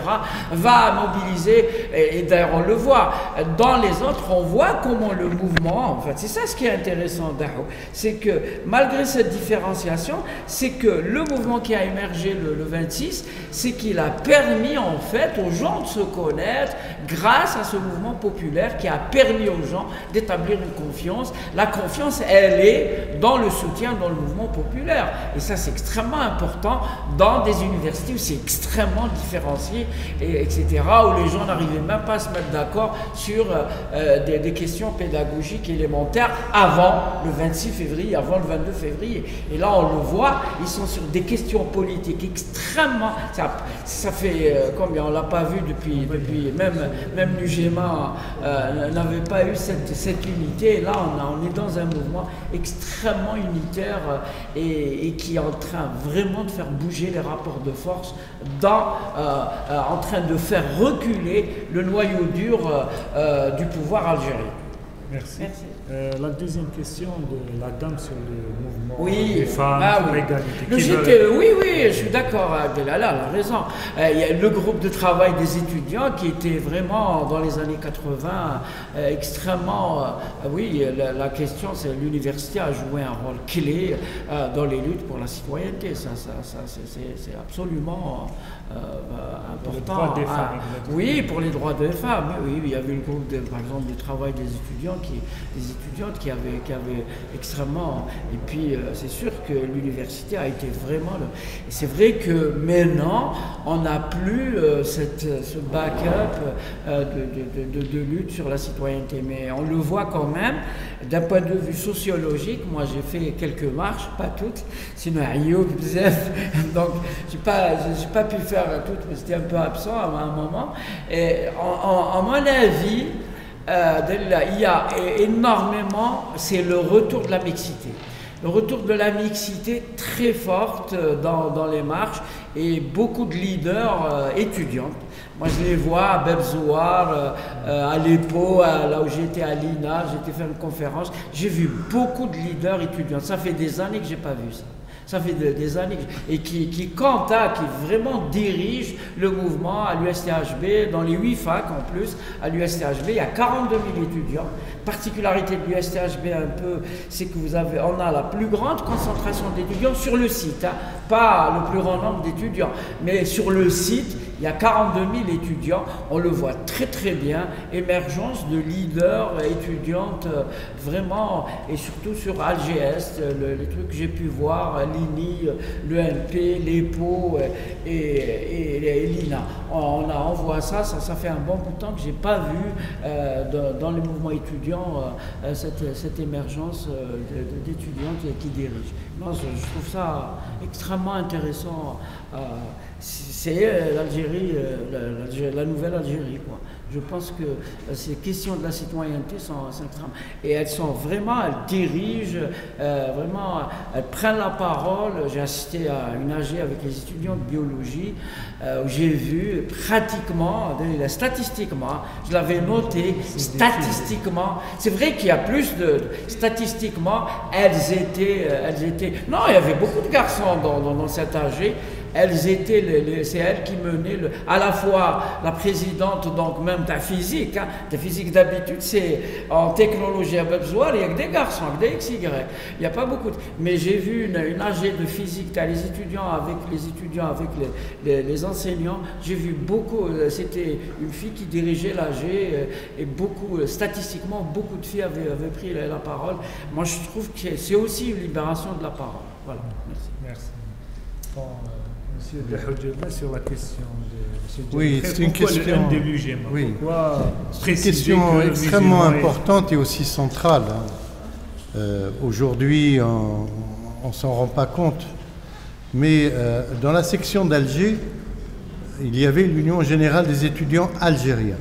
Va mobiliser, et d'ailleurs on le voit, dans les autres, on voit comment le mouvement, en fait, c'est ça ce qui est intéressant, Dahou, c'est que malgré cette différenciation, c'est que le mouvement qui a émergé le 26, c'est qu'il a permis en fait aux gens de se connaître grâce à ce mouvement populaire qui a permis aux gens d'établir une confiance. La confiance, elle est dans le soutien, dans le mouvement populaire. Et ça, c'est extrêmement important dans des universités où c'est extrêmement différencié, etc., où les gens n'arrivaient même pas à se mettre d'accord sur des questions pédagogiques élémentaires avant le 26 février, avant le 22 février. Et là, on le voit, ils sont sur des questions politiques extrêmement... Ça fait combien? On ne l'a pas vu depuis même l'UGMA n'avait pas eu cette unité. Et là, on est dans un mouvement extrêmement unitaire et qui est en train vraiment de faire bouger les rapports de force, en train de faire reculer le noyau dur du pouvoir algérien. Merci. La deuxième question de la dame sur le mouvement des femmes, pour l'égalité. Oui, je suis d'accord avec Delala, elle a raison. Il y a le groupe de travail des étudiants qui était vraiment, dans les années 80, extrêmement... oui, la question, c'est l'université a joué un rôle clé dans les luttes pour la citoyenneté. Ça c'est absolument important. Pour les droits des femmes. Oui, pour les droits des femmes. Oui, il y avait le groupe, par exemple, du travail des étudiants des étudiantes qui avaient extrêmement... Et puis, c'est sûr que l'université a été vraiment... Et c'est vrai que maintenant, on n'a plus ce backup de lutte sur la citoyenneté. Mais on le voit quand même, d'un point de vue sociologique. Moi, j'ai fait quelques marches, pas toutes, sinon donc j'ai pas pu faire toutes, mais c'était un peu absent à un moment. Et à mon avis, il y a énormément, c'est le retour de la mixité. Le retour de la mixité très forte dans les marches et beaucoup de leaders étudiantes. Moi, je les vois à Bebzouar, à l'EPO, là où j'étais à l'INA, j'étais faire une conférence. J'ai vu beaucoup de leaders étudiants. Ça fait des années que je n'ai pas vu ça. Ça fait des années, et qui vraiment dirige le mouvement à l'USTHB, dans les 8 facs en plus, à l'USTHB, il y a 42 000 étudiants. Particularité de l'USTHB un peu, c'est que on a la plus grande concentration d'étudiants sur le site, hein, pas le plus grand nombre d'étudiants, mais sur le site, il y a 42 000 étudiants, on le voit très très bien, émergence de leaders étudiantes vraiment, et surtout sur AlGest, les trucs que j'ai pu voir, l'INI, l'ENP, l'EPO et l'INA. On voit ça fait un bon bout de temps que je n'ai pas vu dans les mouvements étudiants cette émergence d'étudiantes qui dirigent. Non, je trouve ça extrêmement intéressant. C'est l'Algérie, la nouvelle Algérie, quoi. Je pense que ces questions de la citoyenneté sont extrêmement... Et elles sont vraiment, elles dirigent, vraiment, elles prennent la parole. J'ai assisté à une AG avec les étudiants de biologie, où j'ai vu pratiquement, statistiquement, je l'avais noté, statistiquement, c'est vrai qu'il y a plus de... Statistiquement, elles étaient... Non, il y avait beaucoup de garçons dans cette AG, elles étaient, c'est elles qui menaient à la fois la présidente, donc même ta physique, hein, ta physique d'habitude, c'est en technologie à besoin, il y a que des garçons, avec des XY, il n'y a pas beaucoup mais j'ai vu une AG de physique, as les étudiants, avec les enseignants, j'ai vu beaucoup, c'était une fille qui dirigeait l'AG et beaucoup, statistiquement, beaucoup de filles avaient pris la parole. Moi, je trouve que c'est aussi une libération de la parole. Voilà, merci. Merci. Bon, Monsieur Dahoud, sur la question de M. Oui, c'est une question. De l'UGMA. Oui. C'est une question extrêmement importante et aussi centrale. Hein. Aujourd'hui, on ne s'en rend pas compte. Mais dans la section d'Alger, il y avait l'Union générale des étudiants algériens.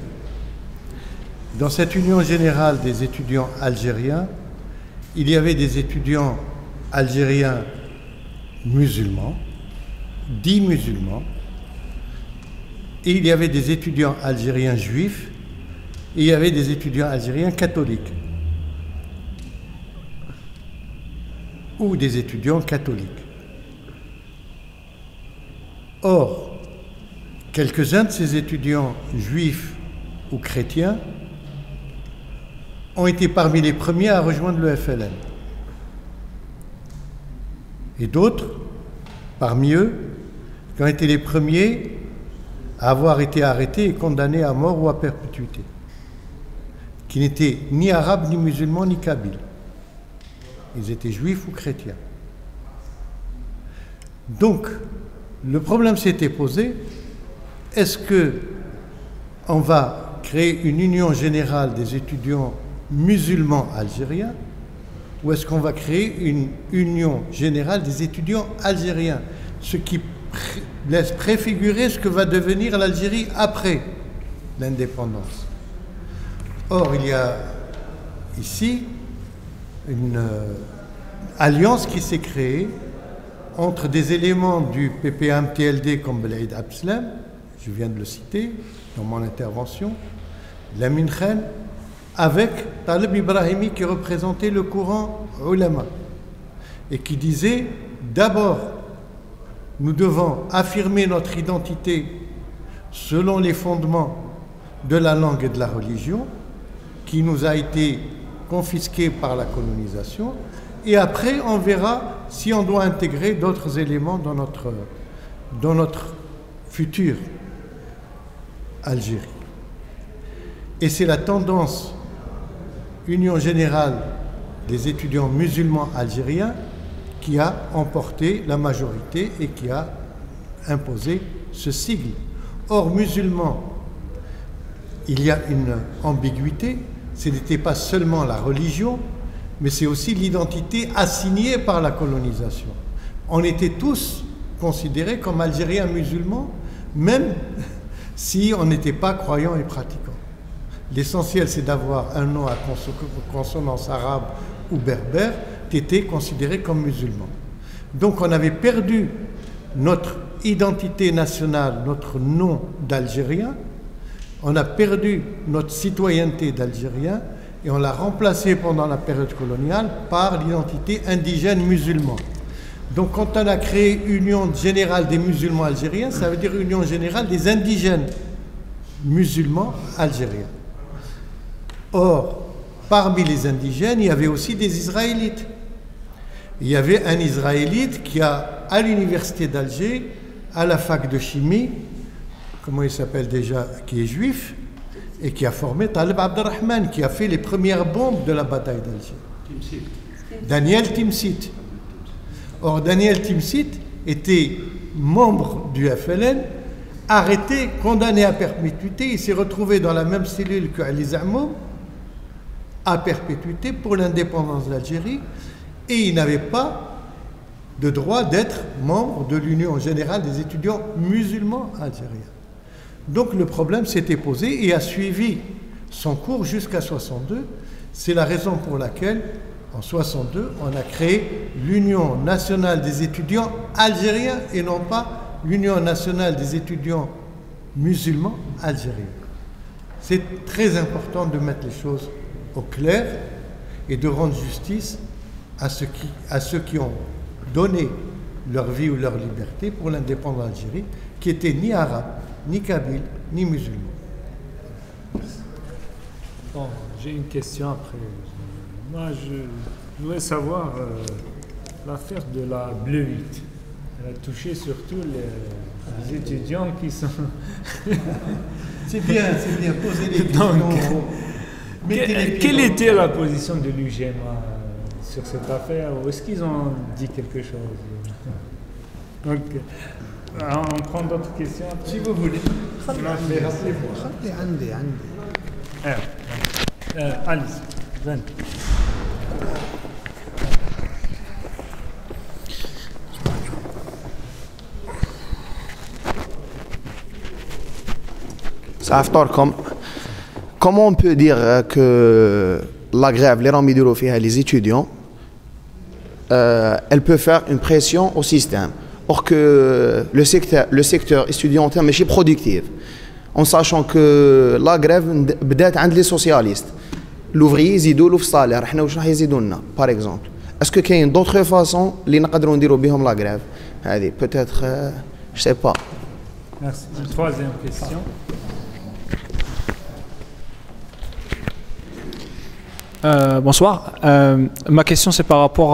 Dans cette Union générale des étudiants algériens, il y avait des étudiants algériens musulmans, dits musulmans, et il y avait des étudiants algériens juifs, et il y avait des étudiants algériens catholiques, ou des étudiants catholiques. Or, quelques-uns de ces étudiants juifs ou chrétiens ont été parmi les premiers à rejoindre le FLN. Et d'autres, parmi eux, qui ont été les premiers à avoir été arrêtés et condamnés à mort ou à perpétuité, qui n'étaient ni arabes, ni musulmans, ni kabyles. Ils étaient juifs ou chrétiens. Donc, le problème s'était posé, est-ce qu'on va créer une union générale des étudiants musulmans algériens ou est-ce qu'on va créer une union générale des étudiants algériens, ce qui laisse préfigurer ce que va devenir l'Algérie après l'indépendance. Or, il y a ici une alliance qui s'est créée entre des éléments du PPA-MTLD comme Belaïd Abslam, je viens de le citer dans mon intervention, Lamine Khan, avec Talib Ibrahimi qui représentait le courant ulama et qui disait d'abord nous devons affirmer notre identité selon les fondements de la langue et de la religion qui nous a été confisquée par la colonisation et après on verra si on doit intégrer d'autres éléments dans notre future Algérie. Et c'est la tendance Union générale des étudiants musulmans algériens qui a emporté la majorité et qui a imposé ce sigle. Or, musulmans, il y a une ambiguïté, ce n'était pas seulement la religion, mais c'est aussi l'identité assignée par la colonisation. On était tous considérés comme Algériens musulmans, même si on n'était pas croyants et pratiquants. L'essentiel, c'est d'avoir un nom à consonance arabe ou berbère, qui était considéré comme musulman. Donc on avait perdu notre identité nationale, notre nom d'Algérien, on a perdu notre citoyenneté d'Algérien et on l'a remplacé pendant la période coloniale par l'identité indigène musulman. Donc quand on a créé Union générale des musulmans algériens, ça veut dire Union générale des indigènes musulmans algériens. Or, parmi les indigènes, il y avait aussi des Israélites. Il y avait un Israélite qui a, à l'université d'Alger, à la fac de chimie, comment il s'appelle déjà, qui est juif, et qui a formé Talib Abdelrahman, qui a fait les premières bombes de la bataille d'Alger. Daniel Timsit. Or, Daniel Timsit était membre du FLN, arrêté, condamné à perpétuité. Il s'est retrouvé dans la même cellule que Ali Zamoum, à perpétuité pour l'indépendance d'Algérie, et il n'avait pas de droit d'être membre de l'Union générale des étudiants musulmans algériens. Donc le problème s'était posé et a suivi son cours jusqu'à 62. C'est la raison pour laquelle, en 62, on a créé l'Union nationale des étudiants algériens et non pas l'Union nationale des étudiants musulmans algériens. C'est très important de mettre les choses au clair et de rendre justice à ceux qui ont donné leur vie ou leur liberté pour l'indépendance d'Algérie, qui était ni arabe, ni kabyle, ni musulman. Bon, j'ai une question après. Moi, je voudrais savoir l'affaire de la Bleu 8. Elle a touché surtout les étudiants qui sont... C'est bien, poser les questions. Quelle était la position de l'UGMA sur cette affaire? Ou est-ce qu'ils ont dit quelque chose? Donc, on prend d'autres questions après. Si vous voulez. Alice, venez. Comment on peut dire que la grève, les ramidiros, les étudiants, elle peut faire une pression au système, or que le secteur étudiantin n'est pas productif, en sachant que la grève بدأت عند les socialistes. L'ouvrier يزيدوا له في الصالير، احنا واش راح يزيدوا لنا par exemple. Est-ce que كاين d'autres façons اللي نقدروا نديروا بهم la grève؟ هذه peut-être je sais pas. Merci. Une troisième question. Bonsoir. Ma question c'est par rapport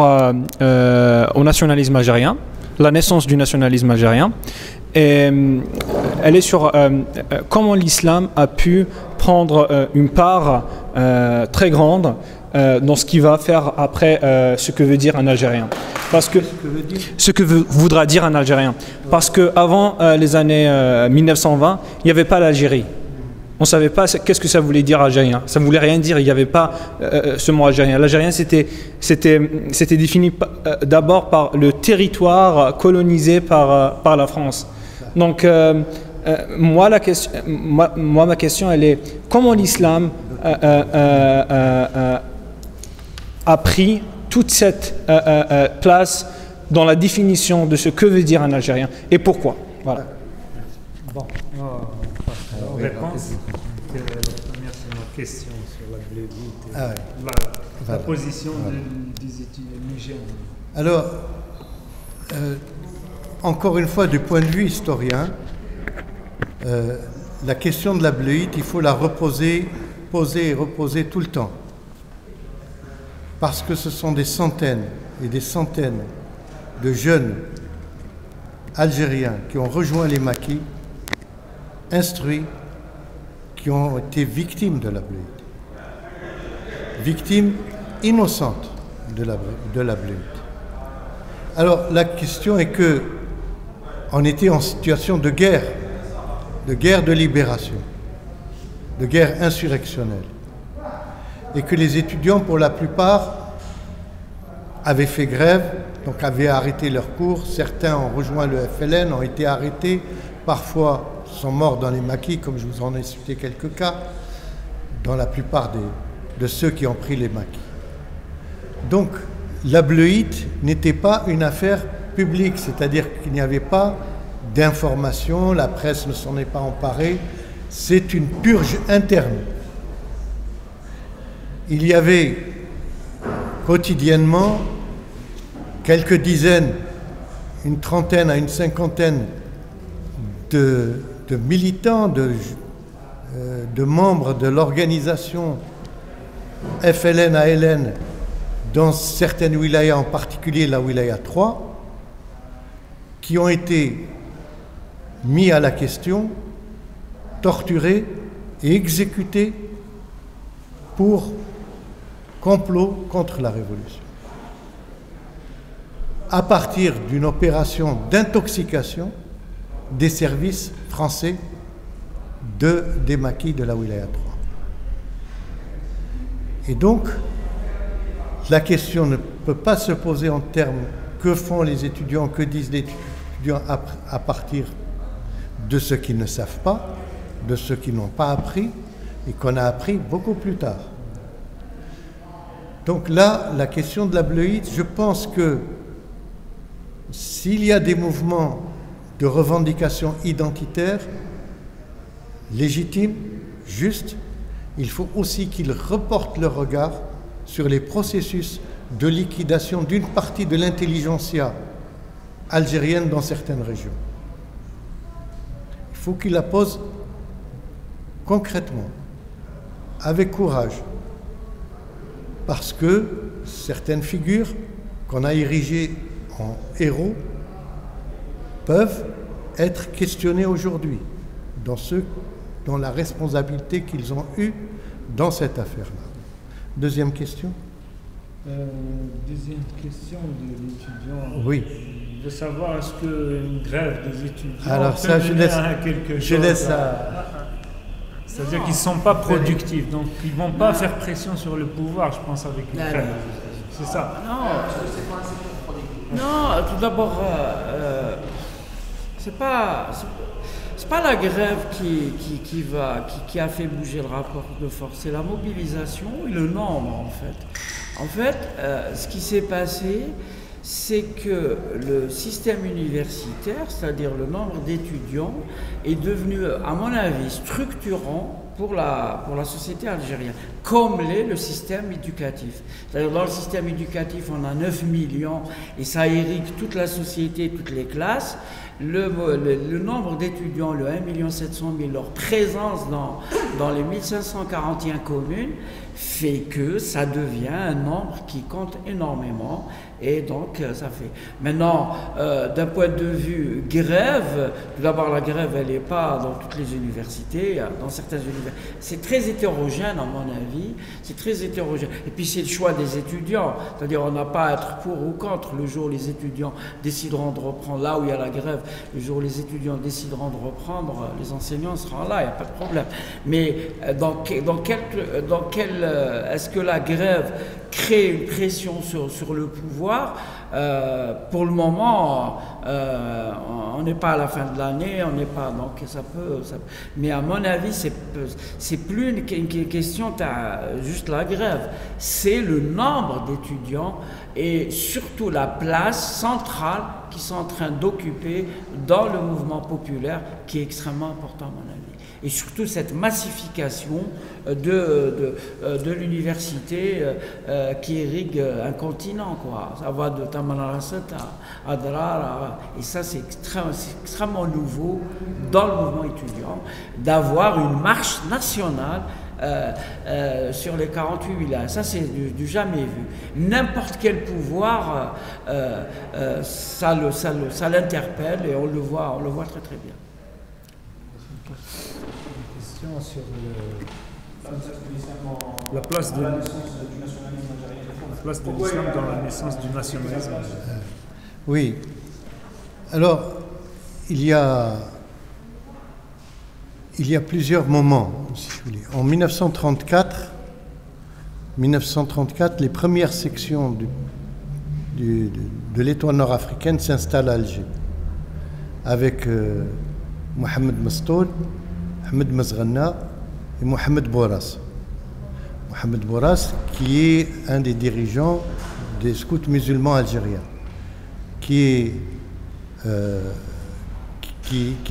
au nationalisme algérien, la naissance du nationalisme algérien. Et elle est sur comment l'islam a pu prendre une part très grande dans ce qui va faire après ce que veut dire un Algérien. Parce que ce que voudra dire un Algérien. Parce qu'avant les années 1920, il n'y avait pas l'Algérie. On ne savait pas qu'est-ce que ça voulait dire algérien. Ça ne voulait rien dire, il n'y avait pas ce mot algérien. L'algérien, c'était défini d'abord par le territoire colonisé par la France. Donc, ma question, elle est comment l'islam a pris toute cette place dans la définition de ce que veut dire un Algérien et pourquoi. Voilà. Bon, réponse. La première, c'est ma question sur la blé la position des étudiants. Alors, encore une fois, du point de vue historien, la question de la bleuite, il faut la poser et reposer tout le temps. Parce que ce sont des centaines et des centaines de jeunes Algériens qui ont rejoint les maquis, instruits, qui ont été victimes de la bleuite. Victimes innocentes de la bleuite. Alors la question est que on était en situation de guerre de libération, de guerre insurrectionnelle, et que les étudiants, pour la plupart, avaient fait grève, donc avaient arrêté leurs cours. Certains ont rejoint le FLN, ont été arrêtés, parfois sont morts dans les maquis, comme je vous en ai cité quelques cas, dans la plupart de ceux qui ont pris les maquis. Donc, la bleuite n'était pas une affaire publique, c'est-à-dire qu'il n'y avait pas d'information, la presse ne s'en est pas emparée, c'est une purge interne. Il y avait quotidiennement quelques dizaines, une trentaine à une cinquantaine de militants, de membres de l'organisation FLN-ALN dans certaines wilayas, en particulier la wilaya 3, qui ont été mis à la question, torturés et exécutés pour complot contre la révolution. À partir d'une opération d'intoxication des services français des maquis de la wilaya 3. Et donc, la question ne peut pas se poser en termes que font les étudiants, que disent les étudiants à partir de ce qu'ils ne savent pas, de ce qu'ils n'ont pas appris et qu'on a appris beaucoup plus tard. Donc là, la question de la bleuite, je pense que s'il y a des mouvements de revendication identitaire légitimes, justes, il faut aussi qu'ils reportent leur regard sur les processus de liquidation d'une partie de l'intelligentsia algérienne dans certaines régions. Il faut qu'il la pose concrètement, avec courage, parce que certaines figures qu'on a érigées en héros peuvent être questionnées aujourd'hui dans la responsabilité qu'ils ont eue dans cette affaire-là. Deuxième question. Deuxième question de l'étudiant. Oui. De savoir est-ce qu'une grève des étudiants Alors ça, je laisse à... C'est-à-dire qu'ils ne sont pas productifs, donc ils ne vont pas faire pression sur le pouvoir, je pense, avec une grève. C'est ça. Non, tout d'abord, c'est pas la grève qui a fait bouger le rapport de force, c'est la mobilisation et le nombre en fait. En fait, ce qui s'est passé, c'est que le système universitaire, c'est-à-dire le nombre d'étudiants, est devenu, à mon avis, structurant pour la société algérienne, comme l'est le système éducatif. C'est-à-dire dans le système éducatif, on a 9 millions et ça irrigue toute la société, toutes les classes. Le nombre d'étudiants, le 1 700 000, leur présence dans les 1541 communes, fait que ça devient un nombre qui compte énormément et donc ça fait. Maintenant, d'un point de vue grève, tout d'abord la grève elle n'est pas dans toutes les universités, dans certaines universités, c'est très hétérogène à mon avis, c'est très hétérogène. Et puis c'est le choix des étudiants, c'est-à-dire on n'a pas à être pour ou contre. Le jour où les étudiants décideront de reprendre, là où il y a la grève, le jour où les étudiants décideront de reprendre, les enseignants seront là, il n'y a pas de problème. Mais est-ce que la grève crée une pression sur le pouvoir? Pour le moment, on n'est pas à la fin de l'année, on n'est pas, donc ça peut. Mais à mon avis, c'est plus une question juste la grève, c'est le nombre d'étudiants et surtout la place centrale qu'ils sont en train d'occuper dans le mouvement populaire qui est extrêmement important à mon avis. Et surtout cette massification de l'université qui irrigue un continent, quoi. Ça va de Tamanrasset à Adrar, et ça c'est extrêmement nouveau dans le mouvement étudiant d'avoir une marche nationale sur les 48 villages. Ça c'est du jamais vu. N'importe quel pouvoir, ça l'interpelle et on le voit très très bien. Sur la place de l'islam dans la naissance du nationalisme. Oui. Alors, il y a plusieurs moments, si vous voulez. En 1934, les premières sections de l'étoile nord-africaine s'installent à Alger, avec Mohamed Mastoud, Ahmed Mazghanna et Mohamed Bouras. Mohamed Bouras, qui est un des dirigeants des scouts musulmans algériens, qui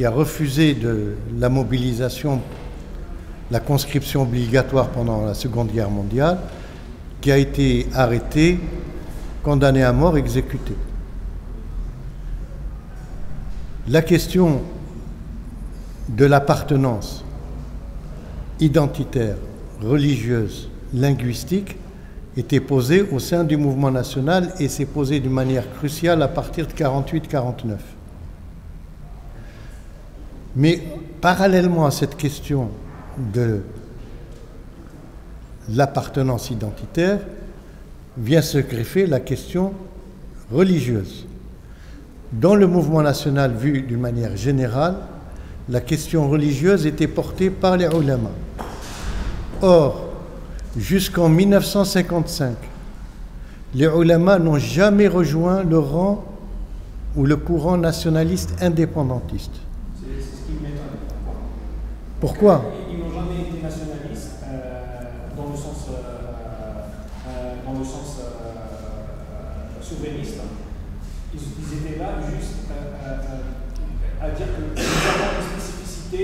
a refusé la mobilisation, la conscription obligatoire pendant la Seconde Guerre mondiale, qui a été arrêté, condamné à mort, exécuté. La question de l'appartenance identitaire, religieuse, linguistique était posée au sein du mouvement national et s'est posée d'une manière cruciale à partir de 48-49. Mais parallèlement à cette question de l'appartenance identitaire, vient se greffer la question religieuse. Dans le mouvement national vu d'une manière générale, la question religieuse était portée par les ulama. Or, jusqu'en 1955, les ulama n'ont jamais rejoint le rang ou le courant nationaliste indépendantiste. C'est ce qui m'étonne. Pourquoi ? Ils n'ont jamais été nationalistes dans le sens souverainiste. Ils étaient là juste à dire que nous avons une spécificité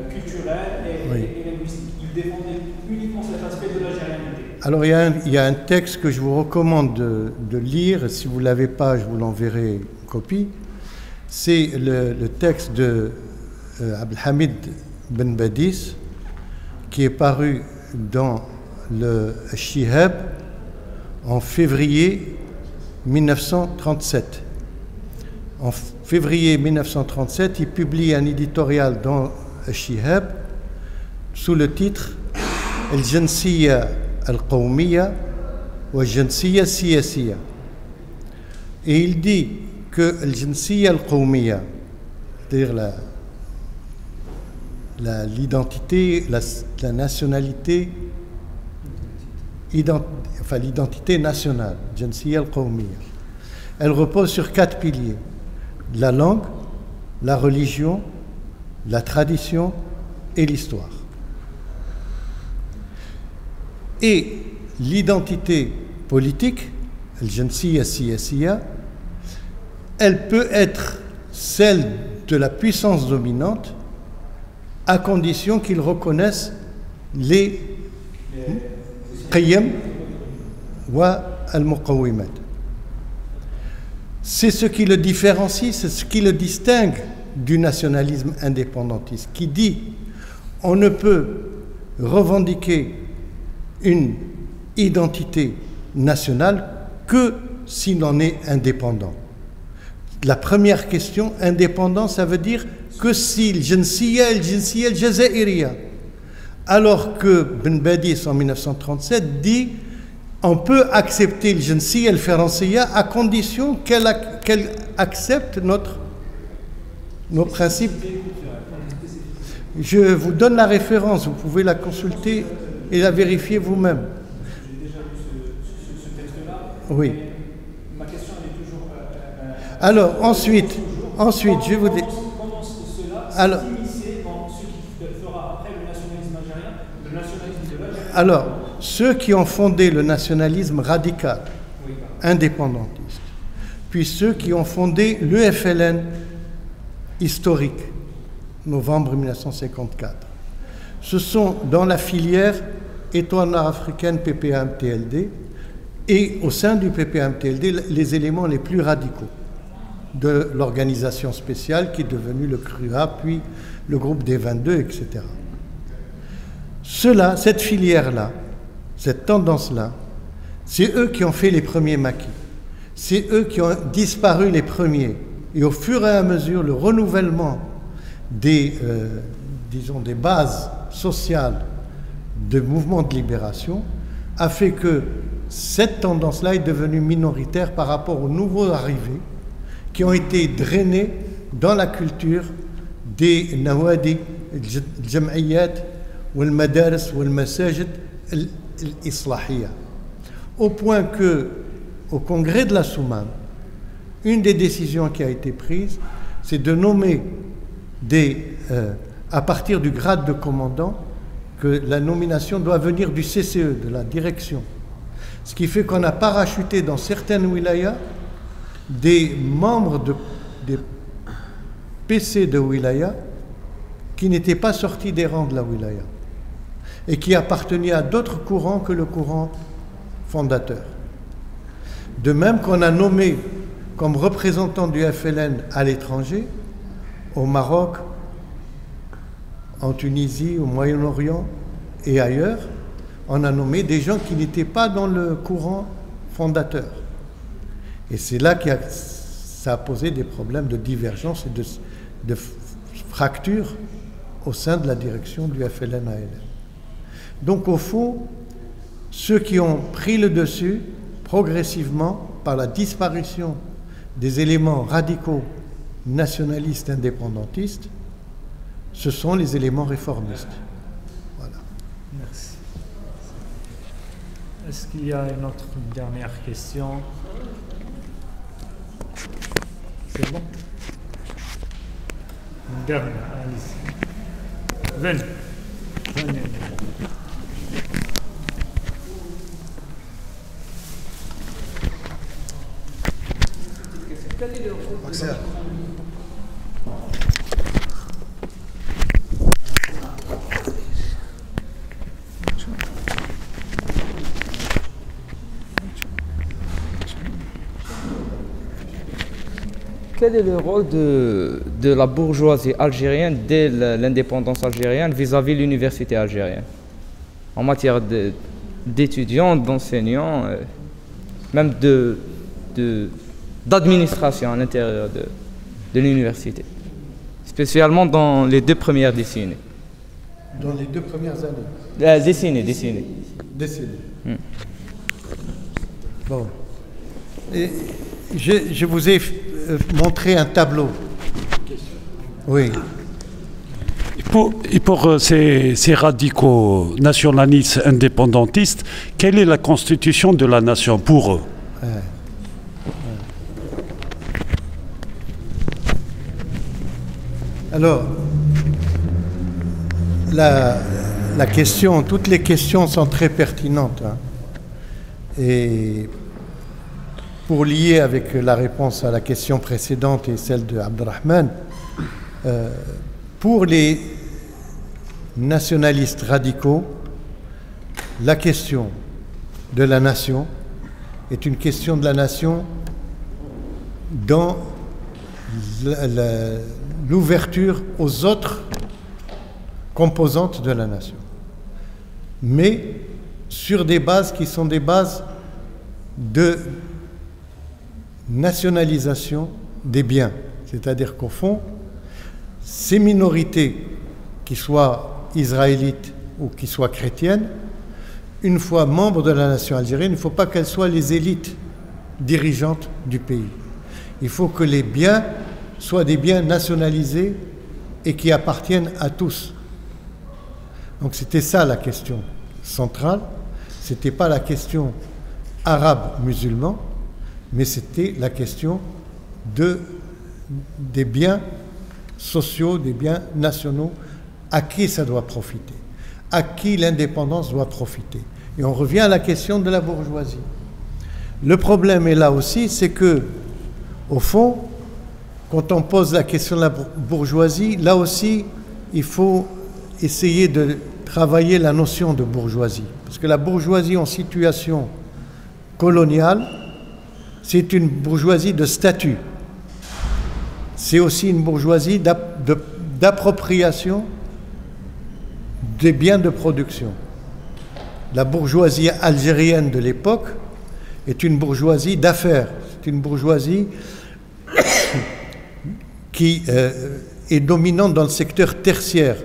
culturelle et linguistique. Ils défendaient uniquement cet aspect de l'algérianité. Alors il y a un texte que je vous recommande de lire. Si vous ne l'avez pas, je vous l'enverrai copie, c'est le texte de Abdelhamid Ben Badis qui est paru dans le Shihab en février 1937. En février 1937, il publie un éditorial dans Shihab sous le titre Al-Jansiyya al-Qawmiyya wa Al-Jansiyya Siyasiyya. Et il dit que Al-Jansiyya al-Qawmiyya, c'est-à-dire l'identité, la nationalité, l'identité nationale, Jansiyya al-Qawmiyya, elle repose sur 4 piliers: la langue, la religion, la tradition et l'histoire. Et l'identité politique, Al-Jansiyya Siyasiyya, elle peut être celle de la puissance dominante à condition qu'ils reconnaissent les qiyam wa al-muqawwimat. C'est ce qui le différencie, c'est ce qui le distingue du nationalisme indépendantiste, qui dit on ne peut revendiquer une identité nationale que si l'on est indépendant. La première question, indépendant, ça veut dire que si al-Jansiyya al-Jazairiyya, alors que Ben Badis en 1937 dit on peut accepter al-Jansiyya al-Faransiyya à condition qu'elle accepte nos principes. Je vous donne la référence, vous pouvez la consulter et la vérifier vous-même. J'ai déjà lu ce texte-là. Oui. Ma question est toujours. Alors, ensuite, je vais vous dire. Comment cela Alors, s'immiscer dans ce qui fera après le nationalisme algérien, le nationalisme de l'Algérie? Alors, ceux qui ont fondé le nationalisme radical, indépendantiste, puis ceux qui ont fondé l'EFLN historique, novembre 1954, ce sont dans la filière Étoile nord-africaine PPAM-TLD et au sein du PPAM-TLD les éléments les plus radicaux de l'organisation spéciale qui est devenue le CRUA, puis le groupe des 22, etc. Ceux-là, cette filière-là, cette tendance-là, c'est eux qui ont fait les premiers maquis. C'est eux qui ont disparu les premiers. Et au fur et à mesure, le renouvellement des bases sociales de mouvements de libération a fait que cette tendance-là est devenue minoritaire par rapport aux nouveaux arrivés qui ont été drainés dans la culture des nawadi, al-jam'iyat, wal-madaris, wal-masajid al-islahiyya. Au point que, au congrès de la Soumam, une des décisions qui a été prise, c'est de nommer à partir du grade de commandant, que la nomination doit venir du CCE, de la direction. Ce qui fait qu'on a parachuté dans certaines wilayas des membres des PC de wilaya qui n'étaient pas sortis des rangs de la wilaya et qui appartenaient à d'autres courants que le courant fondateur. De même qu'on a nommé comme représentant du FLN à l'étranger, au Maroc, en Tunisie, au Moyen-Orient et ailleurs, on a nommé des gens qui n'étaient pas dans le courant fondateur. Et c'est là que ça a posé des problèmes de divergence et de fracture au sein de la direction du FLN-ALN. Donc au fond, ceux qui ont pris le dessus progressivement par la disparition des éléments radicaux nationalistes indépendantistes, ce sont les éléments réformistes. Voilà. Merci. Est-ce qu'il y a une dernière question? C'est bon? Une dernière, allez-y. Venez. Quel est le rôle de la... quel est le rôle de la bourgeoisie algérienne dès l'indépendance algérienne vis-à-vis de l'université algérienne en matière d'étudiants, d'enseignants, même d'administration à l'intérieur de l'université, spécialement dans les 2 premières décennies. Dans les 2 premières années. Décennies. Bon. Et je vous ai montré un tableau. Oui. Et pour ces radicaux nationalistes indépendantistes, quelle est la constitution de la nation pour eux? Alors, la question, toutes les questions sont très pertinentes. Hein. Et pour lier avec la réponse à la question précédente et celle de Abdelrahman, pour les nationalistes radicaux, la question de la nation est une question de la nation dans l'ouverture aux autres composantes de la nation, mais sur des bases qui sont des bases de nationalisation des biens. C'est-à-dire qu'au fond, ces minorités, qui soient israélites ou qui soient chrétiennes, une fois membres de la nation algérienne, il ne faut pas qu'elles soient les élites dirigeantes du pays. Il faut que les biens soient des biens nationalisés et qui appartiennent à tous. Donc c'était ça la question centrale. Ce n'était pas la question arabe-musulman, mais c'était la question des biens sociaux, des biens nationaux, à qui ça doit profiter, à qui l'indépendance doit profiter. Et on revient à la question de la bourgeoisie. Le problème est là aussi, c'est que, au fond, quand on pose la question de la bourgeoisie, là aussi, il faut essayer de travailler la notion de bourgeoisie. Parce que la bourgeoisie en situation coloniale, c'est une bourgeoisie de statut. C'est aussi une bourgeoisie d'appropriation des biens de production. La bourgeoisie algérienne de l'époque est une bourgeoisie d'affaires. C'est une bourgeoisie qui est dominante dans le secteur tertiaire.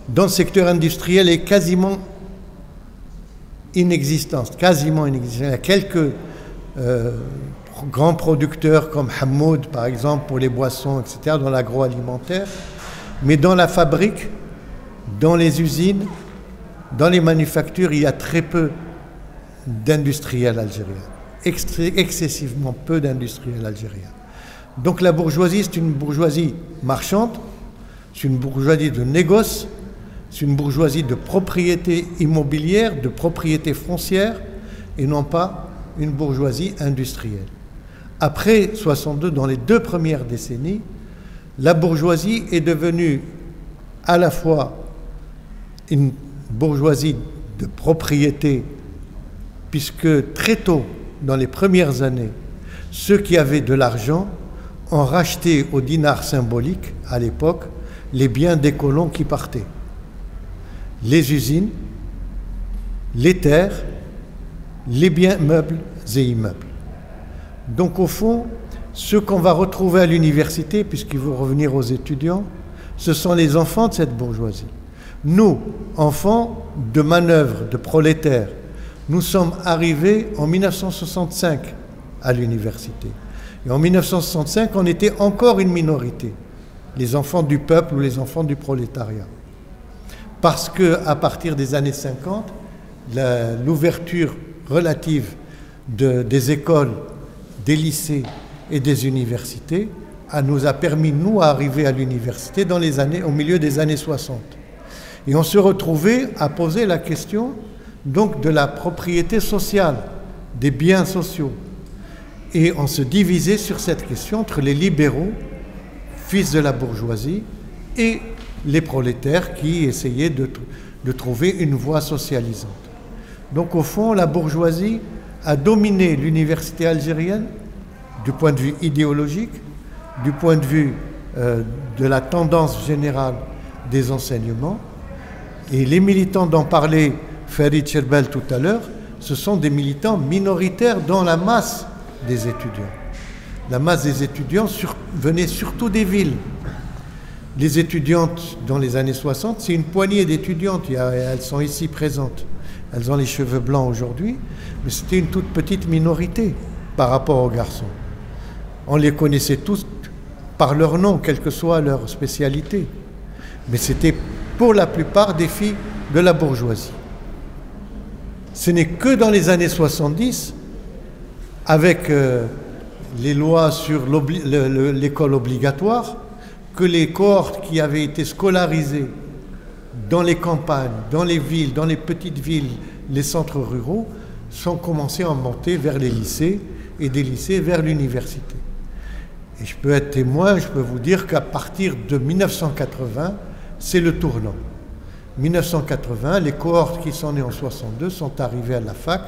Dans le secteur industriel, elle est quasiment inexistante. Il y a quelques grands producteurs comme Hamoud, par exemple, pour les boissons, etc., dans l'agroalimentaire. Mais dans la fabrique, dans les usines, dans les manufactures, il y a très peu d'industriels algériens. Excessivement peu d'industriels algériens. Donc la bourgeoisie, c'est une bourgeoisie marchande, c'est une bourgeoisie de négoce, c'est une bourgeoisie de propriété immobilière, de propriété foncière, et non pas une bourgeoisie industrielle. Après 62, dans les 2 premières décennies, la bourgeoisie est devenue à la fois une bourgeoisie de propriété, puisque très tôt, dans les premières années, ceux qui avaient de l'argent ont racheté au dinar symbolique, à l'époque, les biens des colons qui partaient. Les usines, les terres, les biens meubles et immeubles. Donc au fond, ce qu'on va retrouver à l'université, puisqu'il faut revenir aux étudiants, ce sont les enfants de cette bourgeoisie. Nous, enfants de manœuvres, de prolétaires, nous sommes arrivés en 1965 à l'université. Et en 1965, on était encore une minorité, les enfants du peuple ou les enfants du prolétariat. Parce qu'à partir des années 50, l'ouverture relative des écoles, des lycées et des universités nous a permis, nous, à arriver à l'université au milieu des années 60. Et on se retrouvait à poser la question donc de la propriété sociale, des biens sociaux. Et on se divisait sur cette question entre les libéraux, fils de la bourgeoisie, et les prolétaires qui essayaient de trouver une voie socialisante. Donc au fond, la bourgeoisie a dominé l'université algérienne du point de vue idéologique, du point de vue de la tendance générale des enseignements. Et les militants dont parlait Farid Cherbel tout à l'heure, ce sont des militants minoritaires dans la masse des étudiants. La masse des étudiants venait surtout des villes. Les étudiantes dans les années 60, c'est une poignée d'étudiantes, elles sont ici présentes. Elles ont les cheveux blancs aujourd'hui, mais c'était une toute petite minorité par rapport aux garçons. On les connaissait tous par leur nom, quelle que soit leur spécialité. Mais c'était pour la plupart des filles de la bourgeoisie. Ce n'est que dans les années 70, avec les lois sur l'école obligatoire, que les cohortes qui avaient été scolarisées dans les campagnes, dans les villes, dans les petites villes, les centres ruraux, sont commencés à monter vers les lycées et des lycées vers l'université. Et je peux être témoin, je peux vous dire qu'à partir de 1980, c'est le tournant. 1980, les cohortes qui sont nées en 62 sont arrivées à la fac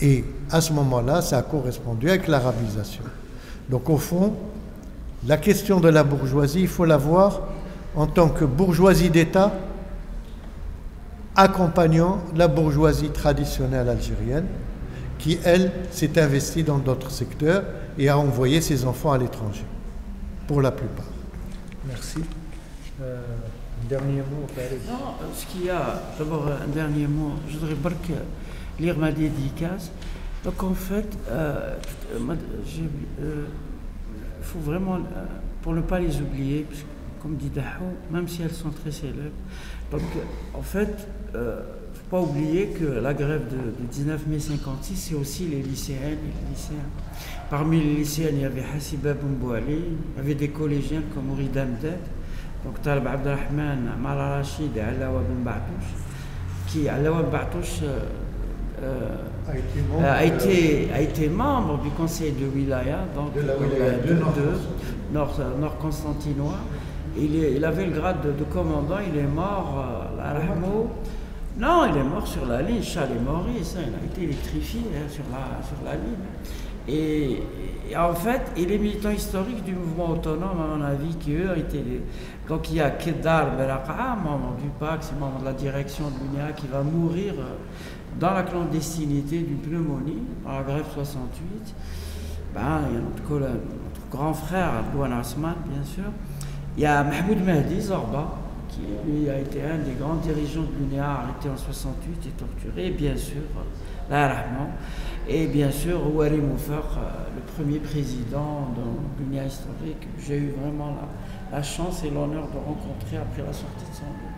et à ce moment-là, ça a correspondu avec l'arabisation. Donc au fond, la question de la bourgeoisie, il faut la voir en tant que bourgeoisie d'État accompagnant la bourgeoisie traditionnelle algérienne qui, elle, s'est investie dans d'autres secteurs et a envoyé ses enfants à l'étranger, pour la plupart. Merci. Un dernier mot, Farid. Non, ce qu'il y a, d'abord un dernier mot, je voudrais lire ma dédicace. Donc en fait, il faut vraiment, pour ne pas les oublier, parce que, comme dit Dahou, même si elles sont très célèbres, donc en fait, il ne faut pas oublier que la grève de 19 mai 56, c'est aussi les lycéennes et les lycéens. Parmi les lycéennes, il y avait Hassiba Bombouali, il y avait des collégiens comme Ourida Mdad, donc Talib Abdelrahman, Mala Rachid et Alawa Ben Batouche, qui, Alawa Ben Batouche, a été membre du conseil de Wilaya, donc de la Wilaya de Nord Constantinois. Il avait le grade de commandant, il est mort à Rahmo. Non, il est mort sur la ligne, Charles Maurice, il a été électrifié sur la ligne. Et en fait, il est militant historique du mouvement autonome, à mon avis, qui eux étaient. Donc il y a Kedar Beraqaa, membre du PAC, c'est membre de la direction de l'UNIA, qui va mourir dans la clandestinité d'une pneumonie, dans la grève 68. Il y a notre grand frère, Abdouan Asman, bien sûr. Il y a Mahmoud Mahdi Zorba, qui lui a été un des grands dirigeants de l'UNIA, arrêté en 68 et torturé, bien sûr, la Rahman. Et bien sûr, Ouari Moufar, le premier président de l'UNIA historique, j'ai eu vraiment la chance et l'honneur de rencontrer après la sortie de son livre.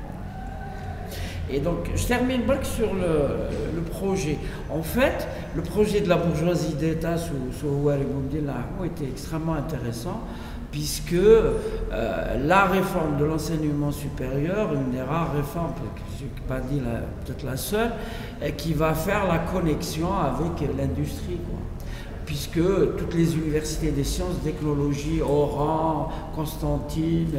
Et donc, je termine sur le projet. En fait, le projet de la bourgeoisie d'État sous Ouari Boumdine était extrêmement intéressant, puisque la réforme de l'enseignement supérieur, une des rares réformes, je n'ai pas dit peut-être la seule, qui va faire la connexion avec l'industrie, puisque toutes les universités des sciences, technologies, Oran, Constantine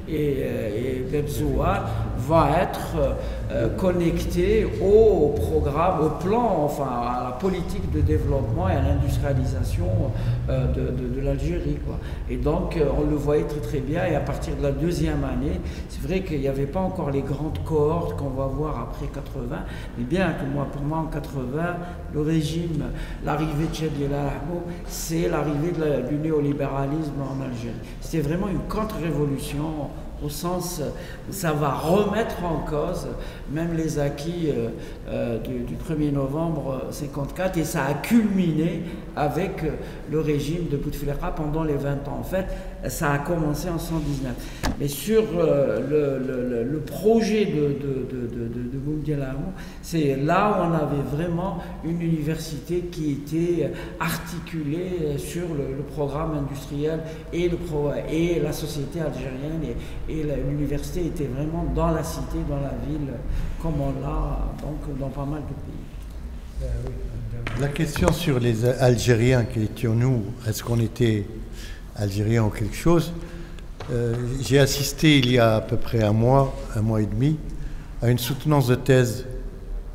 et Bebzoua vont être connectées au programme, au plan, enfin à la politique de développement et à l'industrialisation de l'Algérie, Et donc on le voyait très très bien, et à partir de la deuxième année, c'est vrai qu'il n'y avait pas encore les grandes cohortes qu'on va voir après 80, mais bien que pour moi en 80, le régime, l'arrivée de Cheb El Ahmo, c'est l'arrivée du néolibéralisme en Algérie. C'était vraiment une contre-révolution, au sens où ça va remettre en cause même les acquis du 1er novembre 1954, et ça a culminé avec le régime de Bouteflika pendant les 20 ans. En fait, ça a commencé en 1919. Mais sur le projet de Boumediene Lahmo, c'est là où on avait vraiment une université qui était articulée sur le programme industriel et la société algérienne, et l'université était vraiment dans la cité, dans la ville, comme on l'a donc dans pas mal de pays. La question sur les Algériens qui étions-nous, est-ce qu'on était Algériens ou quelque chose, j'ai assisté il y a à peu près un mois et demi, à une soutenance de thèse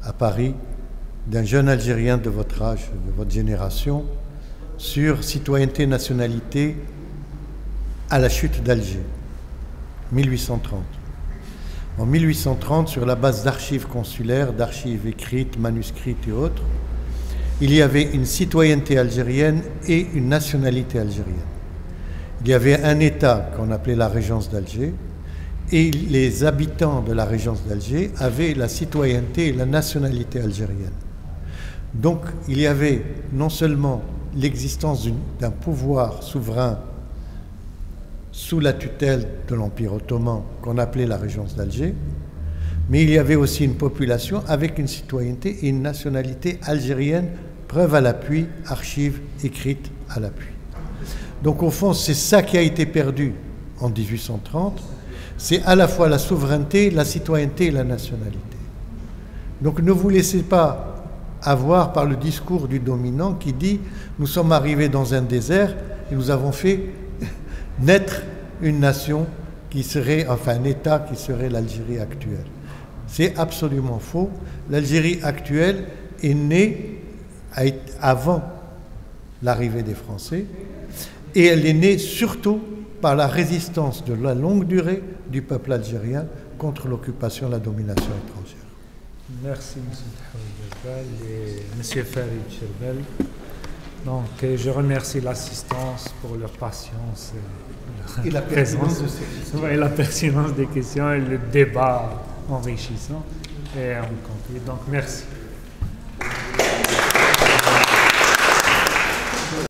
à Paris d'un jeune Algérien de votre âge, de votre génération, sur citoyenneté, nationalité à la chute d'Alger, 1830. En 1830, sur la base d'archives consulaires, d'archives écrites, manuscrites et autres, il y avait une citoyenneté algérienne et une nationalité algérienne. Il y avait un État qu'on appelait la Régence d'Alger, et les habitants de la Régence d'Alger avaient la citoyenneté et la nationalité algérienne. Donc il y avait non seulement l'existence d'un pouvoir souverain sous la tutelle de l'Empire ottoman qu'on appelait la Régence d'Alger, mais il y avait aussi une population avec une citoyenneté et une nationalité algérienne, preuve à l'appui, archives écrites à l'appui. Donc au fond, c'est ça qui a été perdu en 1830, c'est à la fois la souveraineté, la citoyenneté et la nationalité. Donc ne vous laissez pas avoir par le discours du dominant qui dit « nous sommes arrivés dans un désert et nous avons fait naître une nation qui serait, enfin un État qui serait l'Algérie actuelle ». C'est absolument faux. L'Algérie actuelle est née avant l'arrivée des Français et elle est née surtout par la résistance de la longue durée du peuple algérien contre l'occupation et la domination étrangère. Merci M. Dahoud Jerbel et M. Farid Jerbel. Donc je remercie l'assistance pour leur patience et la pertinence de ces questions. Et la pertinence des questions et le débat enrichissant. Et on continue. Donc merci.